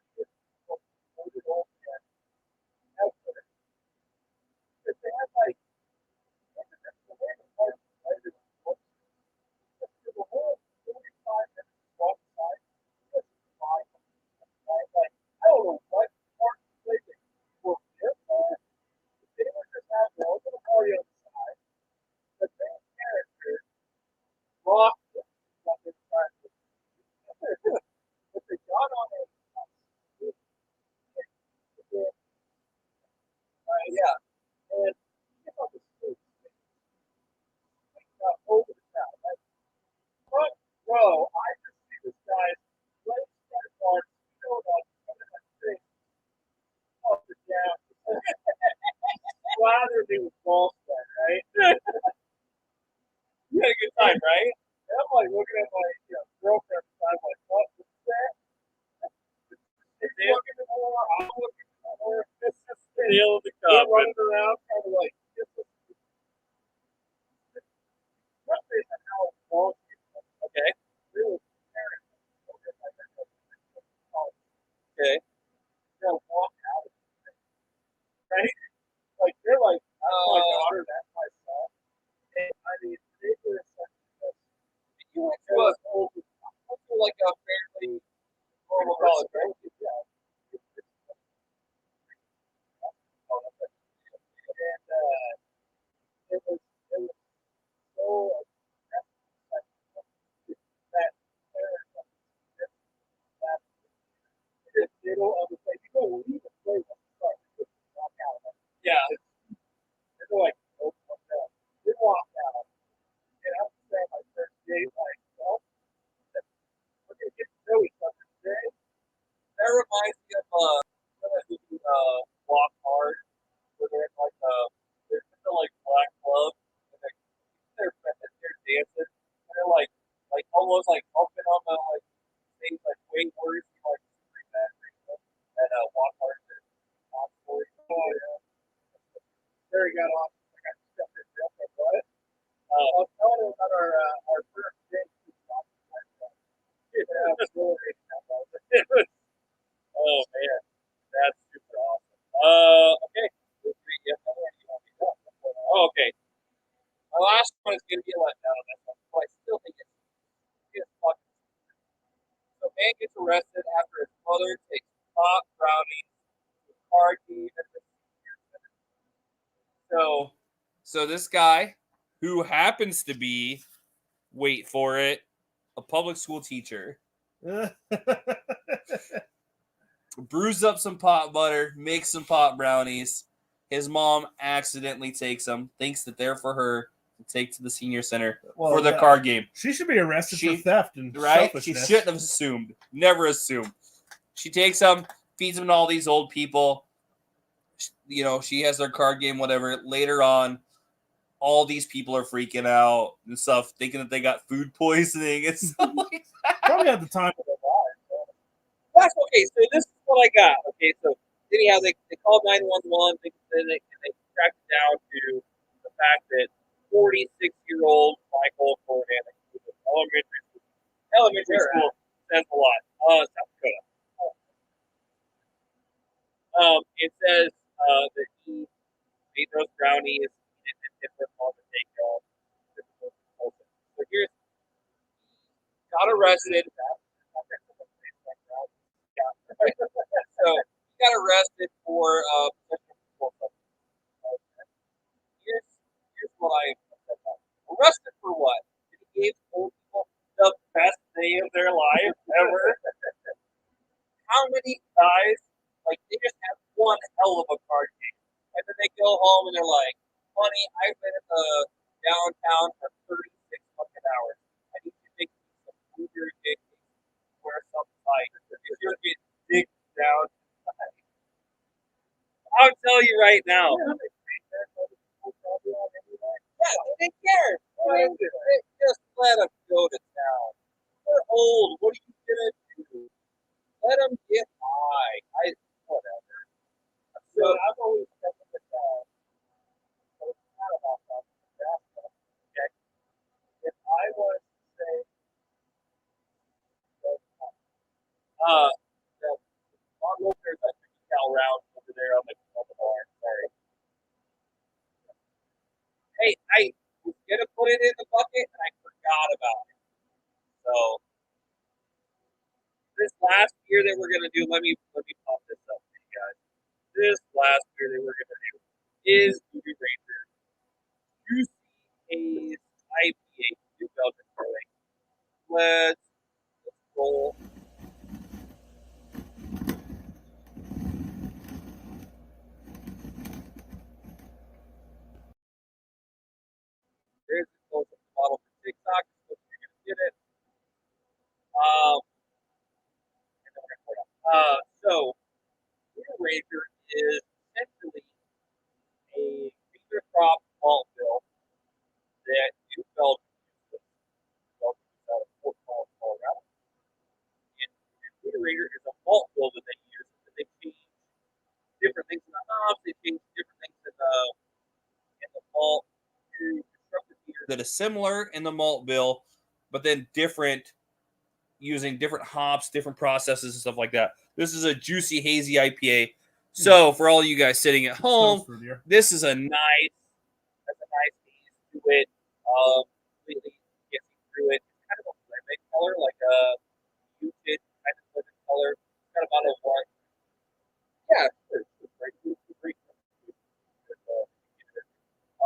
everything was false then, right? You had a good time, right? And I'm like looking at my girlfriend, and I'm like, what is that? She's looking at her, I'm looking at her. This is the nail of the cup. We're running around, kind of like, this is how it falls. Okay. Okay. They'll walk out of it, right? Like they're like, that's my daughter, that's my son. And I mean, they were essentially you went to like a fairly normal college, right? Yeah. And it was so that middle of the place. You don't leave the place at the start. You just walk out. Yeah. They're like, oh, no. They walk out. And I'm saying my first day, like, well, we're going to get to know each other today. That reminds me of Walk Hard, where they're in like they're just in like black gloves, and they're dancing, and they're like almost like humping on the like things like way worse than like super bad and Walk Hard is on story. Oh yeah. There he got off. I got stepped in real quick, but I was telling him about our first day. Yeah, absolutely. Oh man, that's super awesome. Okay. Oh, okay. My last one is gonna be a letdown on this one, but I still think it's fucking. So man gets arrested after his mother takes pot brownies to card game at the senior center. So this guy, who happens to be, wait for it, a public school teacher, brews up some pot butter, makes some pot brownies. His mom accidentally takes them, thinks that they're for her to take to the senior center for the card game. She should be arrested for theft and selfishness. She shouldn't have assumed. Never assumed. She takes them, feeds them to all these old people. You know, she has their card game, whatever. Later on, all these people are freaking out and stuff, thinking that they got food poisoning and stuff like that. Probably at the time of their lives. That's okay. So this is what I got. Okay, so anyhow, they called 911. They tracked it down to the fact that 46-year-old Michael Cornan, elementary school, says a lot. South Dakota. It says that he made those brownies and different on the take off. So here's got arrested. So he got arrested for here's what I arrested for what? He gave old people the best day of their life ever. How many guys like they just have one hell of a card game, and then they go home and they're like, "Honey, I've been at the downtown for 36 fucking hours. I need to make some food wear some tight. If you're getting dick down, I'll tell you right now." Yeah, they care. They just let them go to town. They're old. What are you gonna do? Let them get high. Whatever. So I've always said that. Okay. If I was to say, the onlookers at the cow round over there on the bar. Sorry. Hey, I was gonna put it in the bucket and I forgot about it. So this last beer that we're gonna do, let me pop this up for you guys. This last beer that we're gonna do is Movie Ranger Juicy Haze IPA New Belgian Parlay. Let's roll. There's the bottle for TikTok. So you're gonna get it. So Blue Ranger is essentially a feature Ranger is a malt bill that they use. That they change different things in the hops. They change different things in the malt to construct the beer that is similar in the malt bill, but then different using different hops, different processes, and stuff like that. This is a juicy, hazy IPA. So for all you guys sitting at home, this is a nice ease to it. Completely gets you through it. It's kind of a lemon color, like a muted kind of lemon color. It's got about a one. Yeah, it's great.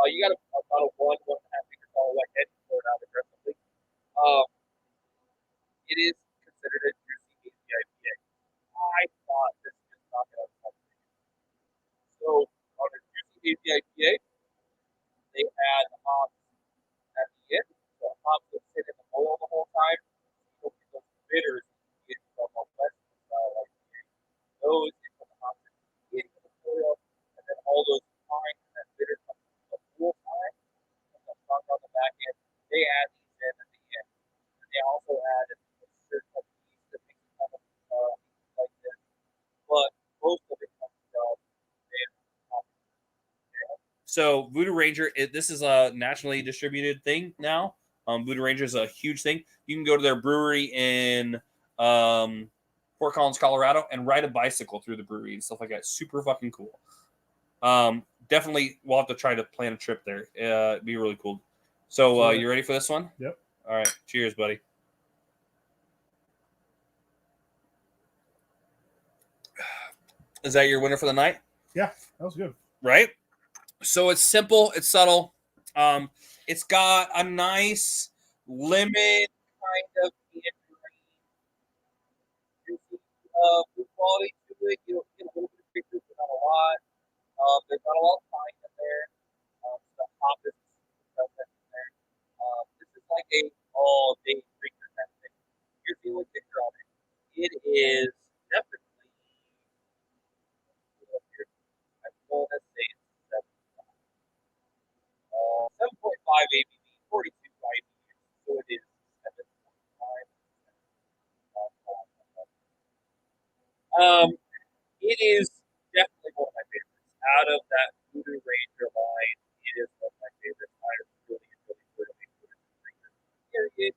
You got about a 1.5 acre tall white head to pour it out aggressively. It is considered a juicy hazy IPA. I thought this was not going to come. So on a juicy hazy IPA, they add hops at the end. So hops that sit in the oil the whole time. So those bitters you get from a Western style IPA. Those get from the hops in the oil, and then all those pines and that bitter comes from the full time. And the front on the back end, they add these in at the end. And they also add a certain yeast that makes it kind of like this. But most of it comes from so Voodoo Ranger, this is a nationally distributed thing now. Voodoo Ranger is a huge thing. You can go to their brewery in Fort Collins, Colorado, and ride a bicycle through the brewery and stuff like that. Super fucking cool. Definitely, we'll have to try to plan a trip there. It'd be really cool. So, you ready for this one? Yep. All right. Cheers, buddy. Is that your winner for the night? Yeah, that was good. Right? So it's simple, it's subtle. It's got a nice lemon kind of food quality to it. You get a little bit of pictures, but not a lot. There's not a lot of pine in there. The hop is present in there. This is like a all-day drinker kind of thing. Here's the only picture on it. It is definitely. I want to say it's 7.5 ABV, 42 IBU, so it is 7.5. It is definitely one of my favorites. Out of that Voodoo Ranger line, it is one of my favorites. I really, really enjoy it. Period.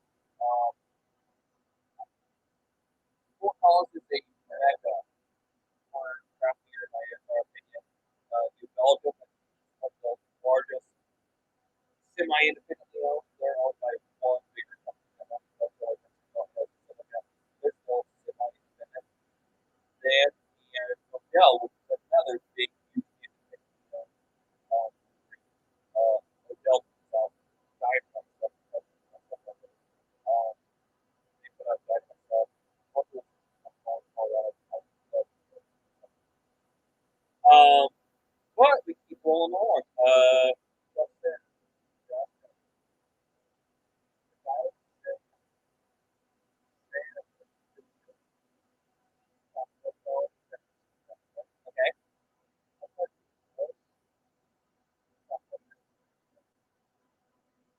Fort Collins is a mega for craft beer, in my opinion. New Belgium is one of the largest semi-independently owned. They're owned by one bigger company. They're still semi-independent. Then we have Odell, which is another big, huge independent Odell himself, died from stuff. They put out died from stuff. But we keep rolling on. Okay.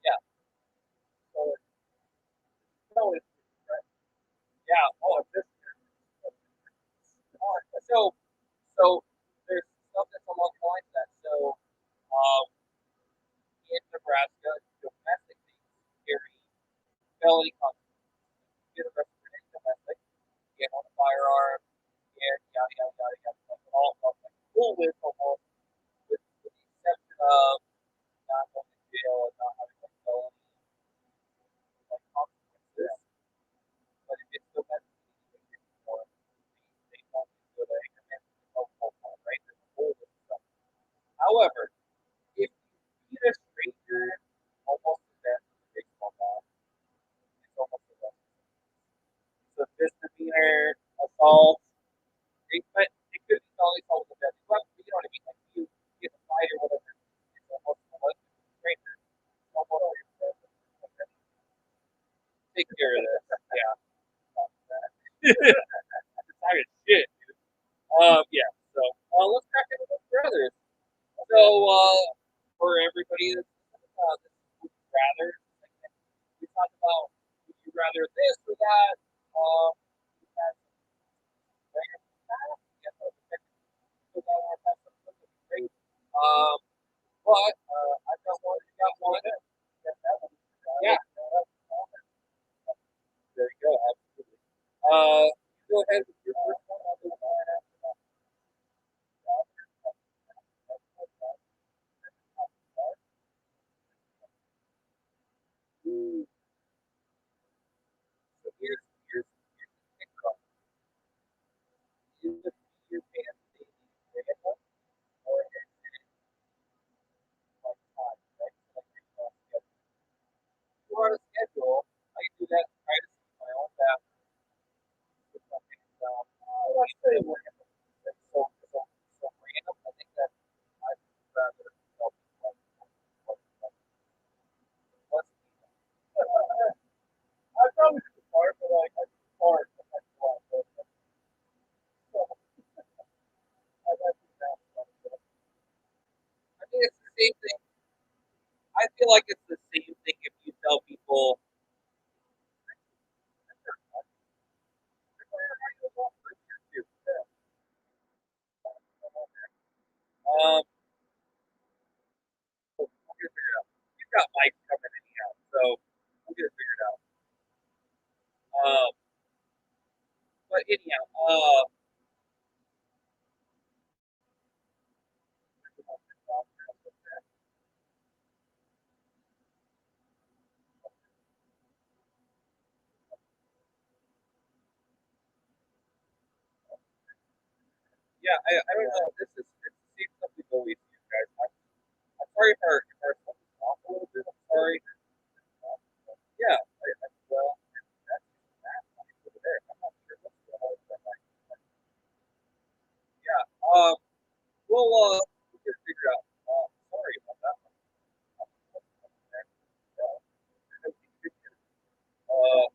Yeah. So, yeah. Oh, this. So, so there's stuff that's along the lines of that. So, um, in Nebraska, domestic things carry felony consequences. You get arrested for any domestic, get on a firearm, and yada yada yada yada. Like all of like full list almost, with the exception of not going to jail and not having like felony like consequences. But if it's domestic, it's more. They want to go to increment of alcohol, right? There's a whole list of stuff. However, if you meet a stranger almost to death with a baseball bat, it's almost a death. So misdemeanor, assault, it could be felony assault with death. You know what I mean? Like you get a fight or whatever, it's almost a molested with a stranger. It's almost take care of this. Yeah. It's talking shit, dude. Yeah. So let's crack into those brothers. So for everybody that's this would you rather, we talked about would you rather this or that. Go ahead with your first one. I'll do mine after that. Ooh. So here's the thing about is your fantasy variable or is it like time, right? So like you're on a schedule. If you're on a schedule, I can do that try to see my own bathroom with something oh, that's pretty random. That's so random. I think that I'd rather help I probably do the part, but like I do the part. I mean, it's the same thing. I feel like it's the same thing if you tell people. We'll get it figured out. You've got Mike coming anyhow, so we'll get it figured out. Um, but anyhow, yeah, I don't know. It seems something always you guys. I'm sorry if our something's off a little bit. I'm sorry. Yeah, well, that's that over there. I'm not sure what's going on with that. Yeah, we'll get it figured out. Sorry about that. Uh,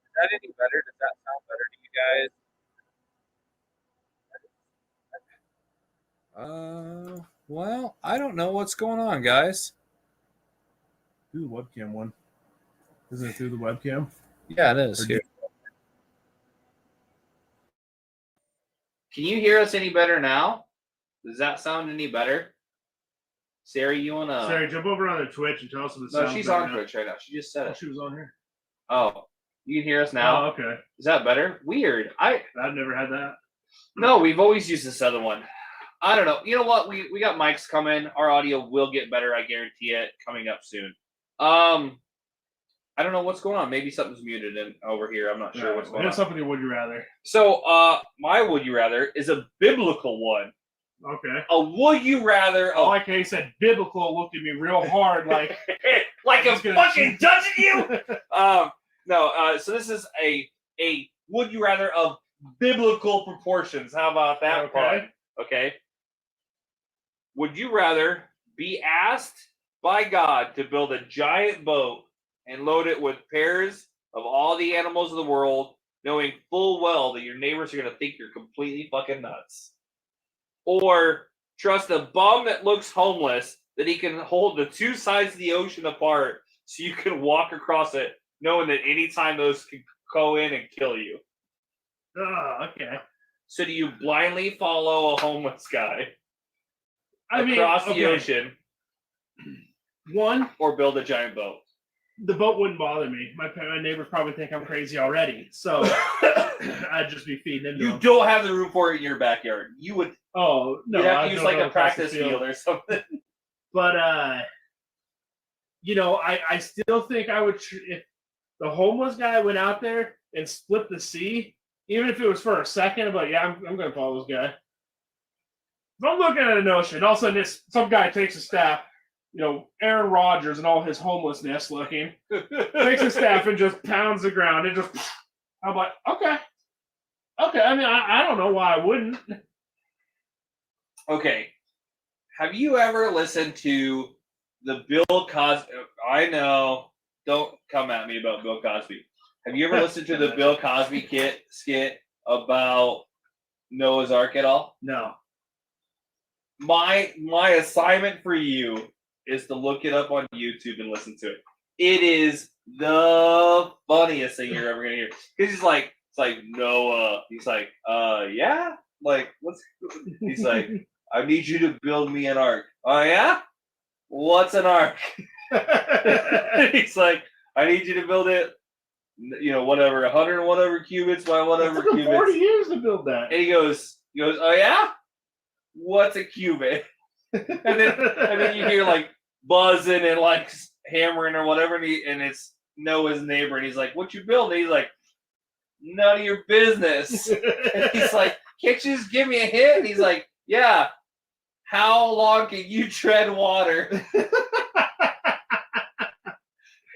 is that any better? Does that sound better to you guys? Well, I don't know what's going on, guys. Do the webcam one. Isn't it through the webcam? Yeah, it is. Or Here. Can you hear us any better now? Does that sound any better? Sarah, you wanna? Sarah, jump over on the Twitch and tell us what the No, sounds she's better on now. Twitch right now. She just said Oh, it. she was on here. Oh, you can hear us now. Oh, okay. Is that better? Weird. I've never had that. No, we've always used this other one. I don't know. You know what? We got mics coming. Our audio will get better. I guarantee it. Coming up soon. I don't know what's going on. Maybe something's muted in over here. I'm not sure what's going on. Hit something you would you rather. So, my would you rather is a biblical one. Okay. A would you rather? I like how you said biblical. Looked at me real hard, like like I'm fucking judging you. No. So this is a would you rather of biblical proportions. How about that? Okay. Okay. Would you rather be asked by God to build a giant boat and load it with pairs of all the animals of the world, knowing full well that your neighbors are going to think you're completely fucking nuts? Or trust a bum that looks homeless that he can hold the two sides of the ocean apart so you can walk across it, knowing that anytime those can go in and kill you? Oh, okay. So do you blindly follow a homeless guy across the ocean? One, or build a giant boat? The boat wouldn't bother me. My neighbors probably think I'm crazy already, so I'd just be feeding into them. You don't have the room for it in your backyard. You would. Oh no! You'd have to use like a practice field or something. But I still think I would if the homeless guy went out there and split the sea, even if it was for a second. But yeah, I'm going to follow this guy. If I'm looking at an ocean, all of a sudden some guy takes a staff. Aaron Rodgers and all his homelessness looking, takes a staff and just pounds the ground and just. I'm like, okay. I mean, I don't know why I wouldn't. Okay. Have you ever listened to the Bill Cosby? I know. Don't come at me about Bill Cosby. Have you ever listened to the Bill Cosby skit about Noah's Ark at all? No. My assignment for you is to look it up on YouTube and listen to it. It is the funniest thing you're ever gonna hear. Because he's like, it's like, no, he's like, yeah? Like, what's, he's like, I need you to build me an ark. Oh, yeah? What's an ark? He's like, I need you to build it, whatever, 100 whatever cubits by whatever It took him cubits. 40 years to build that. And he goes, oh, yeah? What's a cubit? and then you hear, like, buzzing and, like, hammering or whatever, and it's Noah's neighbor, and he's like, what you building? He's like, none of your business. And he's like, can't you just give me a hint? And he's like, yeah. How long can you tread water?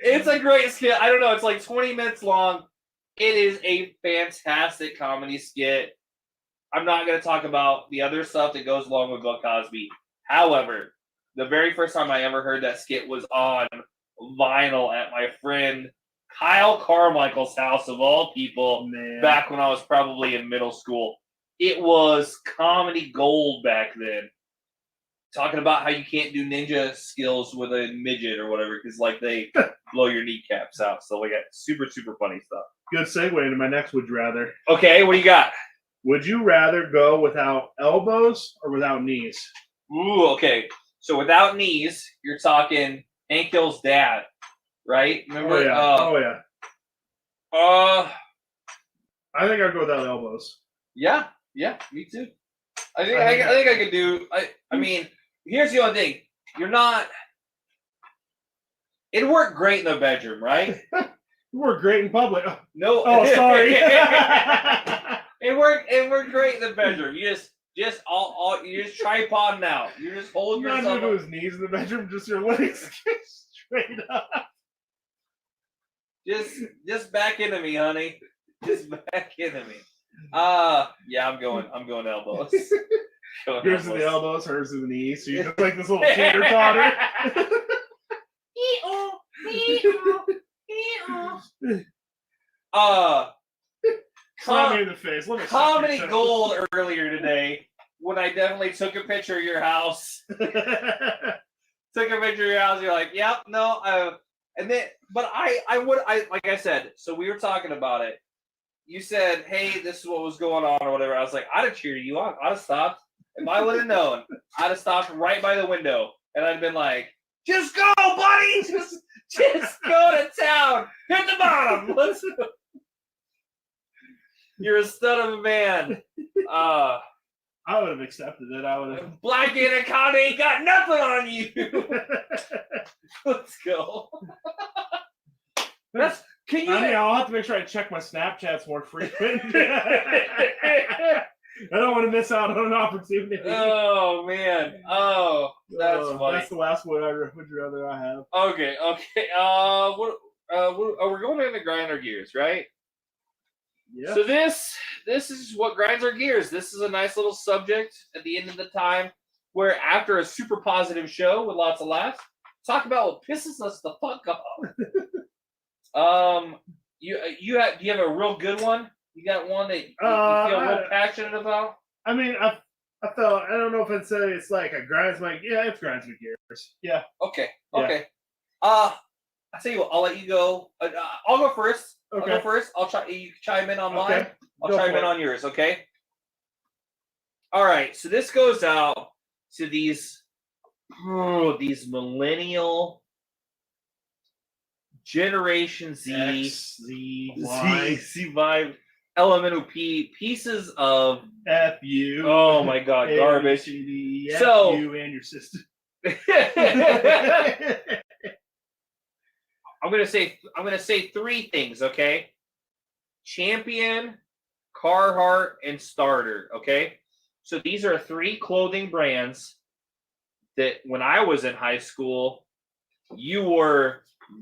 It's a great skit. I don't know. It's like 20 minutes long. It is a fantastic comedy skit. I'm not going to talk about the other stuff that goes along with Bill Cosby. However, the very first time I ever heard that skit was on vinyl at my friend Kyle Carmichael's house, of all people, back when I was probably in middle school. It was comedy gold back then. Talking about how you can't do ninja skills with a midget or whatever, because like they blow your kneecaps out. So we got super, super funny stuff. Good segue into my next would you rather. Okay, what do you got? Would you rather go without elbows or without knees? Ooh, okay. So without knees, you're talking Hank Hill's dad, right? Remember? Oh yeah. I think I'd go without elbows. Yeah, me too. I think I could do. I mean, here's the only thing. You're not. It worked great in the bedroom, right? It worked great in public. No. Oh, sorry. It worked great in the bedroom. You just tripod out. You just hold Not yourself. to his knees in the bedroom, just your legs straight up. Just back into me, honey. Just back into me. Yeah, I'm going elbows. Yours is the elbows, hers is the knees. So you're just like this little teeter-totter. Slap me in the face. Let me comedy gold earlier today when I definitely took a picture of your house. Took a picture of your house. You're like, yep, no, and then, but I like I said. So we were talking about it. You said, hey, this is what was going on or whatever. I was like, I'd have cheered you on. I'd have stopped. If I would have known, I'd have stopped right by the window. And I'd been like, just go, buddy. Just go to town. Hit the bottom. Let's go. You're a stud of a man. I would have accepted it. I would have. Black Anaconda ain't got nothing on you. Let's go. Can you? I mean, I'll have to make sure I check my Snapchats more frequent. I don't want to miss out on an opportunity. Oh man. Oh, that's funny. That's the last would you rather I have. Okay. We're going into grind our gears, right? Yeah. So this is what grinds our gears. This is a nice little subject at the end of the time, where after a super positive show with lots of laughs, talk about what pisses us the fuck off. Do you have a real good one? You got one that you feel real passionate about? I mean, I don't know if I'd say it's like a grinds my it grinds my gears. Yeah. Okay. Yeah. I'll tell you what. I'll let you go. I'll go first. Okay. I'll go first. You chime in on mine. Okay. I'll chime in on yours. Okay. All right. So this goes out to these millennial. Generation Z, X, Z, Y. Z, elemental pieces of F you. Oh my god, garbage. F So you and your sister. I'm gonna say three things, okay? Champion, Carhartt, and Starter, okay? So these are three clothing brands that when I was in high school, you were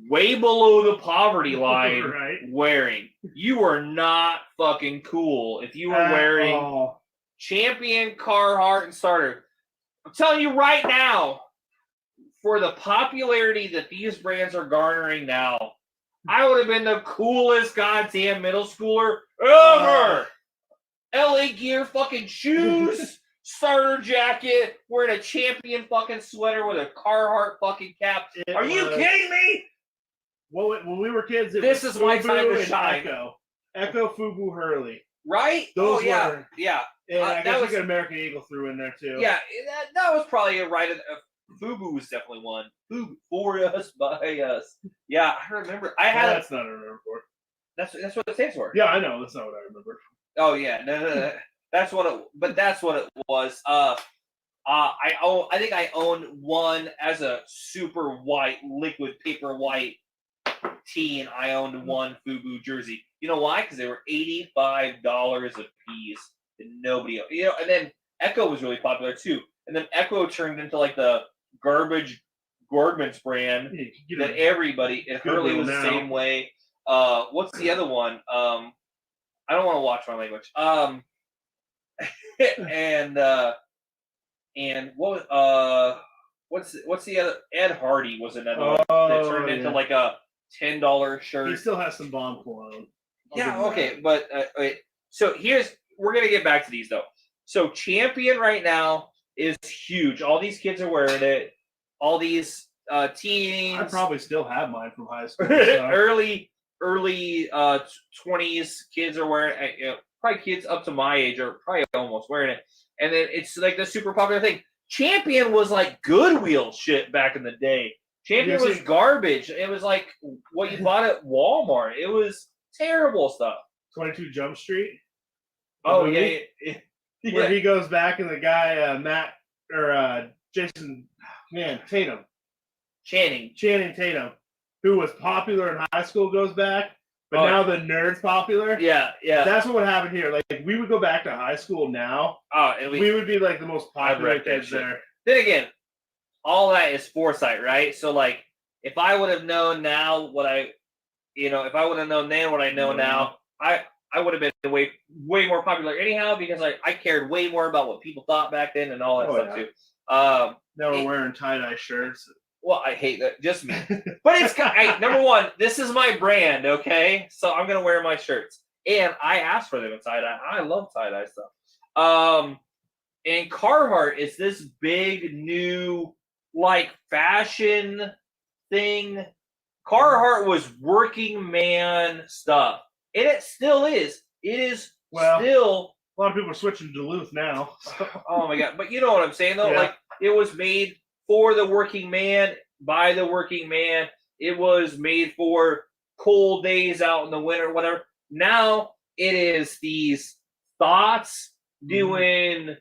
way below the poverty line right. wearing. You were not fucking cool if you were wearing Champion, Carhartt, and Starter. I'm telling you right now, for the popularity that these brands are garnering now, I would have been the coolest goddamn middle schooler ever. LA Gear fucking shoes, Starter jacket, wearing a Champion fucking sweater with a Carhartt fucking cap. Are you kidding me? when we were kids, This was is my time to Fubu and shine. Echo, Fubu, Hurley. Right? Those yeah, were, yeah. and I that guess was- you got American Eagle threw in there too. Yeah, that was probably a right. Fubu was definitely one. Fubu, for us, by us. Yeah, I remember. That's not what I remember for. That's what it stands for. Yeah, I know. That's not what I remember. Oh yeah, no. That's what it. But that's what it was. I think I own one as a super white, liquid paper white teen. I owned one Fubu jersey. You know why? Because they were $85 a piece, and nobody, and then Echo was really popular too. And then Echo turned into like the garbage Gordman's brand that everybody. And Hurley was the same way. What's the other one? I don't want to watch my language. And what's the other? Ed Hardy was another one that turned into like a $10 shirt. He still has some bomb cologne. Yeah, okay, but so we're gonna get back to these though. So Champion right now is huge. All these kids are wearing it. All these teens. I probably still have mine from high school. early 20s kids are wearing it. Probably kids up to my age are probably almost wearing it. And then it's like the super popular thing. Champion was like Goodwill shit back in the day. Champion was garbage. It was like what you bought at Walmart. It was terrible stuff. 22 Jump Street. Oh yeah. Where he goes back and the guy Channing Tatum, who was popular in high school, goes back. But now the nerd's popular. Yeah. That's what would happen here. Like, if we would go back to high school now, we would be like the most popular kids there. Then again, all that is foresight, right? So, like, if I would have known now if I would have known then what I know now, I would have been way more popular anyhow because I cared way more about what people thought back then and all that stuff too. Now we're wearing tie-dye shirts. Well, I hate that. Just me. But it's number one, this is my brand, okay? So I'm gonna wear my shirts. And I asked for them in tie-dye. I love tie-dye stuff. And Carhartt is this big new like fashion thing. Carhartt was working man stuff. And it still is. It is still a lot of people are switching to Duluth now. Oh my god. But you know what I'm saying though? Yeah. Like it was made for the working man, by the working man. It was made for cold days out in the winter, whatever. Now it is these thoughts doing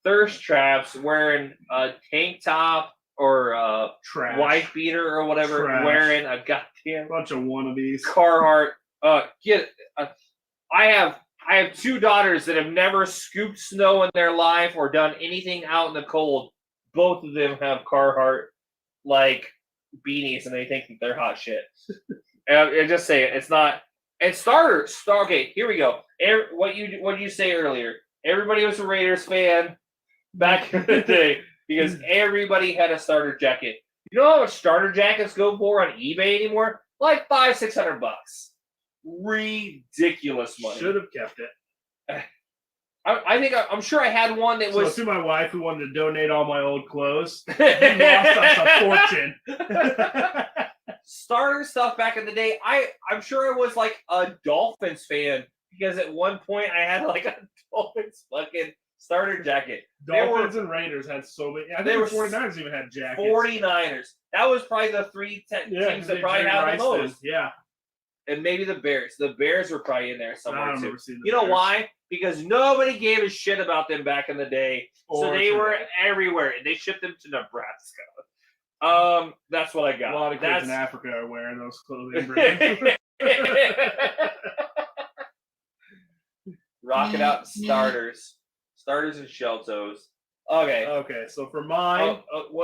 thirst traps, wearing a tank top or a wife beater or whatever, wearing a goddamn bunch of wannabes. Carhartt. I have two daughters that have never scooped snow in their life or done anything out in the cold. Both of them have Carhartt like beanies, and they think that they're hot shit. And I just say it. It's not. And starter. Okay, here we go. What did you say earlier? Everybody was a Raiders fan back in the day because everybody had a starter jacket. You know how much starter jackets go for on eBay anymore? Like $500-600. Ridiculous money. Should have kept it. I'm sure I had one that was to my wife who wanted to donate all my old clothes. Lost us a fortune. Starter stuff back in the day. I'm sure I was like a Dolphins fan because at one point I had like a Dolphins fucking starter jacket. Dolphins and Raiders had so many. I think the 49ers even had jackets. 49ers. That was probably the three teams that probably had the most. Yeah. And maybe the Bears. The Bears were probably in there somewhere too. You know Bears. why? Because nobody gave a shit about them back in the day. So they were everywhere. And they shipped them to Nebraska. That's what I got. A lot of kids in Africa are wearing those clothing brands. Rocking out starters. Starters and shell toes. Okay. Okay, so for mine.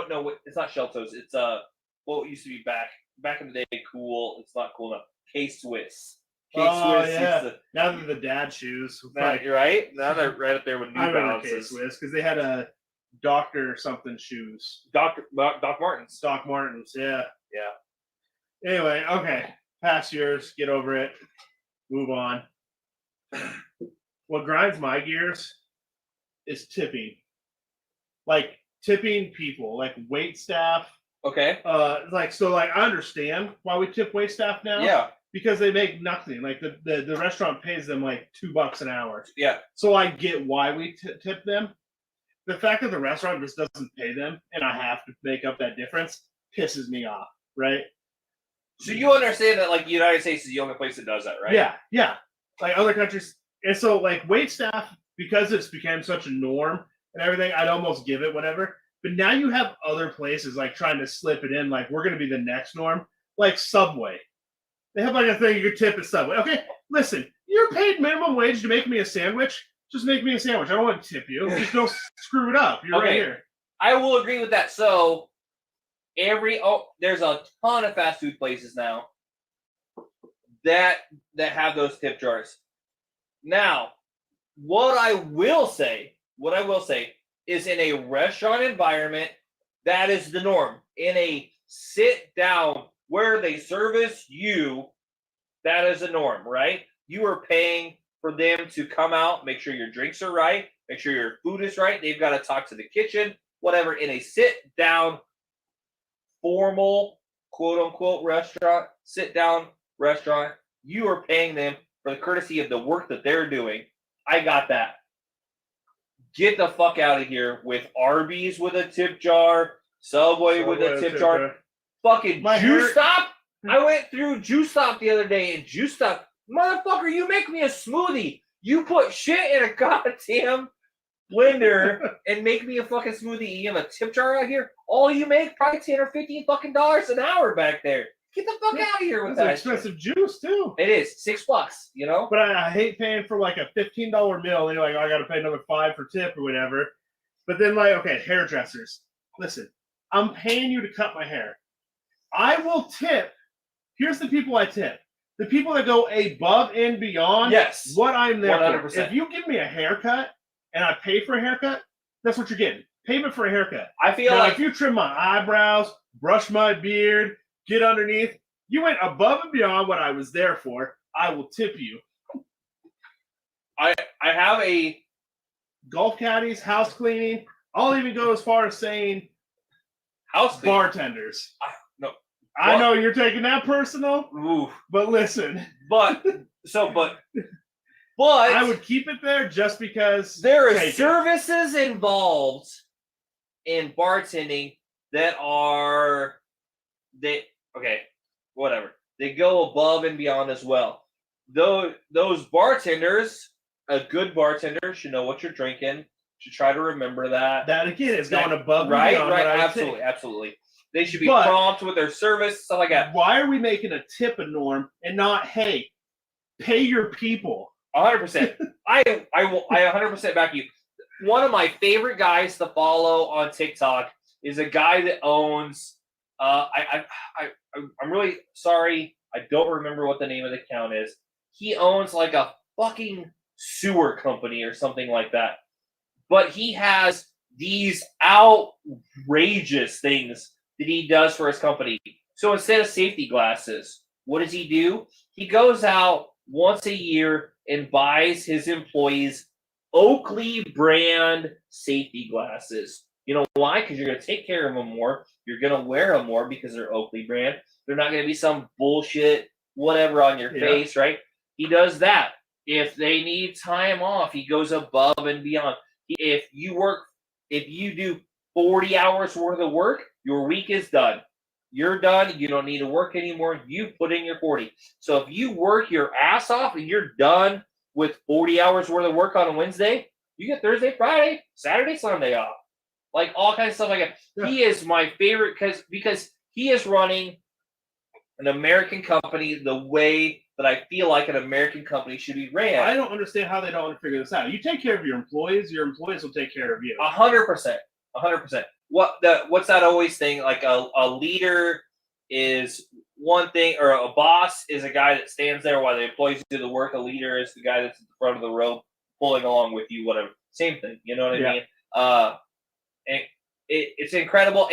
No, it's not shell toes. It's what used to be back in the day cool. It's not cool enough. K-Swiss. K-Swiss is now they're the dad shoes. You're right. Now they're right up there with New Balances. K-Swiss because they had a Dr. something shoes. Doc Martens. Doc Martens, yeah. Yeah. Anyway, okay. Past years, get over it. Move on. What grinds my gears is tipping. Like tipping people, like wait staff Okay. I understand why we tip wait staff now. Yeah. Because they make nothing. Like the restaurant pays them like $2 an hour. Yeah. So I get why we tip them. The fact that the restaurant just doesn't pay them and I have to make up that difference pisses me off, right? So you understand that like the United States is the only place that does that, right? Yeah, yeah. Like other countries, and so like wait staff, because it's become such a norm and everything, I'd almost give it whatever. But now you have other places like trying to slip it in, like we're going to be the next norm, like Subway. They have like a thing you could tip at Subway. Okay, listen, you're paid minimum wage to make me a sandwich. Just make me a sandwich. I don't want to tip you. Just don't screw it up. You're right here. I will agree with that. So there's a ton of fast food places now that have those tip jars. Now, what I will say is in a restaurant environment, that is the norm. In a sit down where they service you, that is the norm, right? You are paying for them to come out, make sure your drinks are right, make sure your food is right. They've got to talk to the kitchen, whatever. In a sit down, formal, quote unquote sit down restaurant, you are paying them for the courtesy of the work that they're doing. I got that. Get the fuck out of here with Arby's with a tip jar, Subway with a tip jar. Fucking Juice Stop. I went through Juice Stop the other day, and Juice Stop, motherfucker, you make me a smoothie. You put shit in a goddamn blender and make me a fucking smoothie. You have a tip jar out here. All you make probably $10 or $15 an hour back there. Get the fuck out of here with that. It's expensive juice too. It is $6, you know. But I hate paying for like a $15 meal. And you're like, oh, I got to pay another $5 for tip or whatever. But then like, okay, hairdressers. Listen, I'm paying you to cut my hair. I will tip. Here's the people I tip. The people that go above and beyond. Yes. What I'm there 100%. for. If you give me a haircut and I pay for a haircut, that's what you're getting. Payment for a haircut. I feel now, like if you trim my eyebrows, brush my beard, get underneath, you went above and beyond what I was there for, I will tip you. I have a golf caddies, house cleaning. I'll even go as far as saying house cleaning. Bartenders. I know you're taking that personal. Ooh. But listen. But I would keep it there just because there are services involved in bartending that are whatever. They go above and beyond as well. Those bartenders, a good bartender should know what you're drinking, should try to remember that. That again is going above and beyond. Right, absolutely. They should be prompt with their service, stuff like that. Why are we making a tip a norm and not, hey, pay your people? 100%. I 100% back you. One of my favorite guys to follow on TikTok is a guy that owns. I'm really sorry. I don't remember what the name of the account is. He owns like a fucking sewer company or something like that. But he has these outrageous things that he does for his company. So instead of safety glasses, what does he do? He goes out once a year and buys his employees Oakley brand safety glasses. You know why? Because you're going to take care of them more. You're going to wear them more because they're Oakley brand. They're not going to be some bullshit whatever on your face, right? He does that. If they need time off, he goes above and beyond. If you do 40 hours worth of work, your week is done. You're done. You don't need to work anymore. You put in your 40. So if you work your ass off and you're done with 40 hours worth of work on a Wednesday, you get Thursday, Friday, Saturday, Sunday off. Like all kinds of stuff like that. Yeah. He is my favorite because he is running an American company the way that I feel like an American company should be ran. I don't understand how they don't want to figure this out. You take care of your employees will take care of you. 100%. 100%. What's that always thing? Like a leader is one thing, or a boss is a guy that stands there while the employees do the work. A leader is the guy that's at the front of the row pulling along with you, whatever. Same thing. You know what I mean? And it's incredible.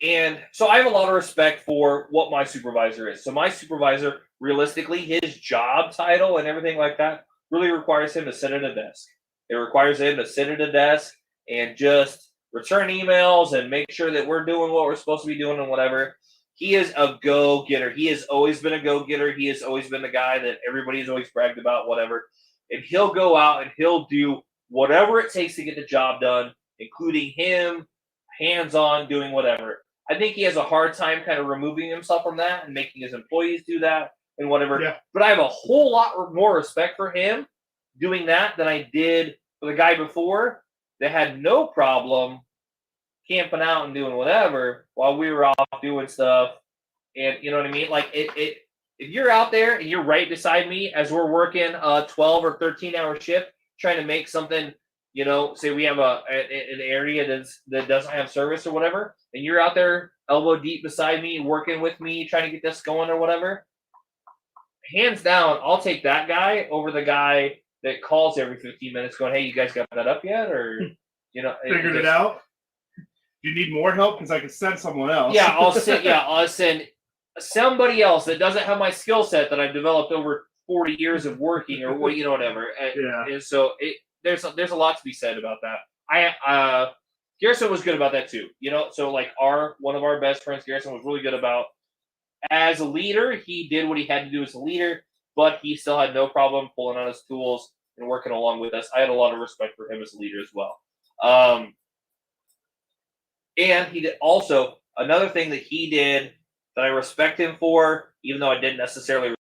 And so I have a lot of respect for what my supervisor is. So my supervisor, realistically, his job title and everything like that really requires him to sit at a desk. It requires him to sit at a desk and just return emails and make sure that we're doing what we're supposed to be doing and whatever. He is a go-getter. He has always been a go-getter. He has always been the guy that everybody's always bragged about, whatever. And he'll go out and he'll do whatever it takes to get the job done, including him, hands-on, doing whatever. I think he has a hard time kind of removing himself from that and making his employees do that and whatever. Yeah. But I have a whole lot more respect for him doing that than I did for the guy before that had no problem camping out and doing whatever while we were off doing stuff. And you know what I mean? Like if you're out there and you're right beside me as we're working a 12 or 13-hour shift trying to make something, you know, say we have an area that doesn't have service or whatever, and you're out there elbow deep beside me, working with me, trying to get this going or whatever, hands down, I'll take that guy over the guy that calls every 15 minutes going, hey, you guys got that up yet? Or, you know. Figured it out? Do you need more help? Because I can send someone else. Yeah, I'll send somebody else that doesn't have my skill set that I've developed over 40 years of working or what, you know, whatever. Yeah. And so there's a lot to be said about that. Garrison was good about that too. You know, so like one of our best friends, Garrison, was really good about, as a leader, he did what he had to do as a leader, but he still had no problem pulling on his tools and working along with us. I had a lot of respect for him as a leader as well. And he did also, another thing that he did that I respect him for, even though I didn't necessarily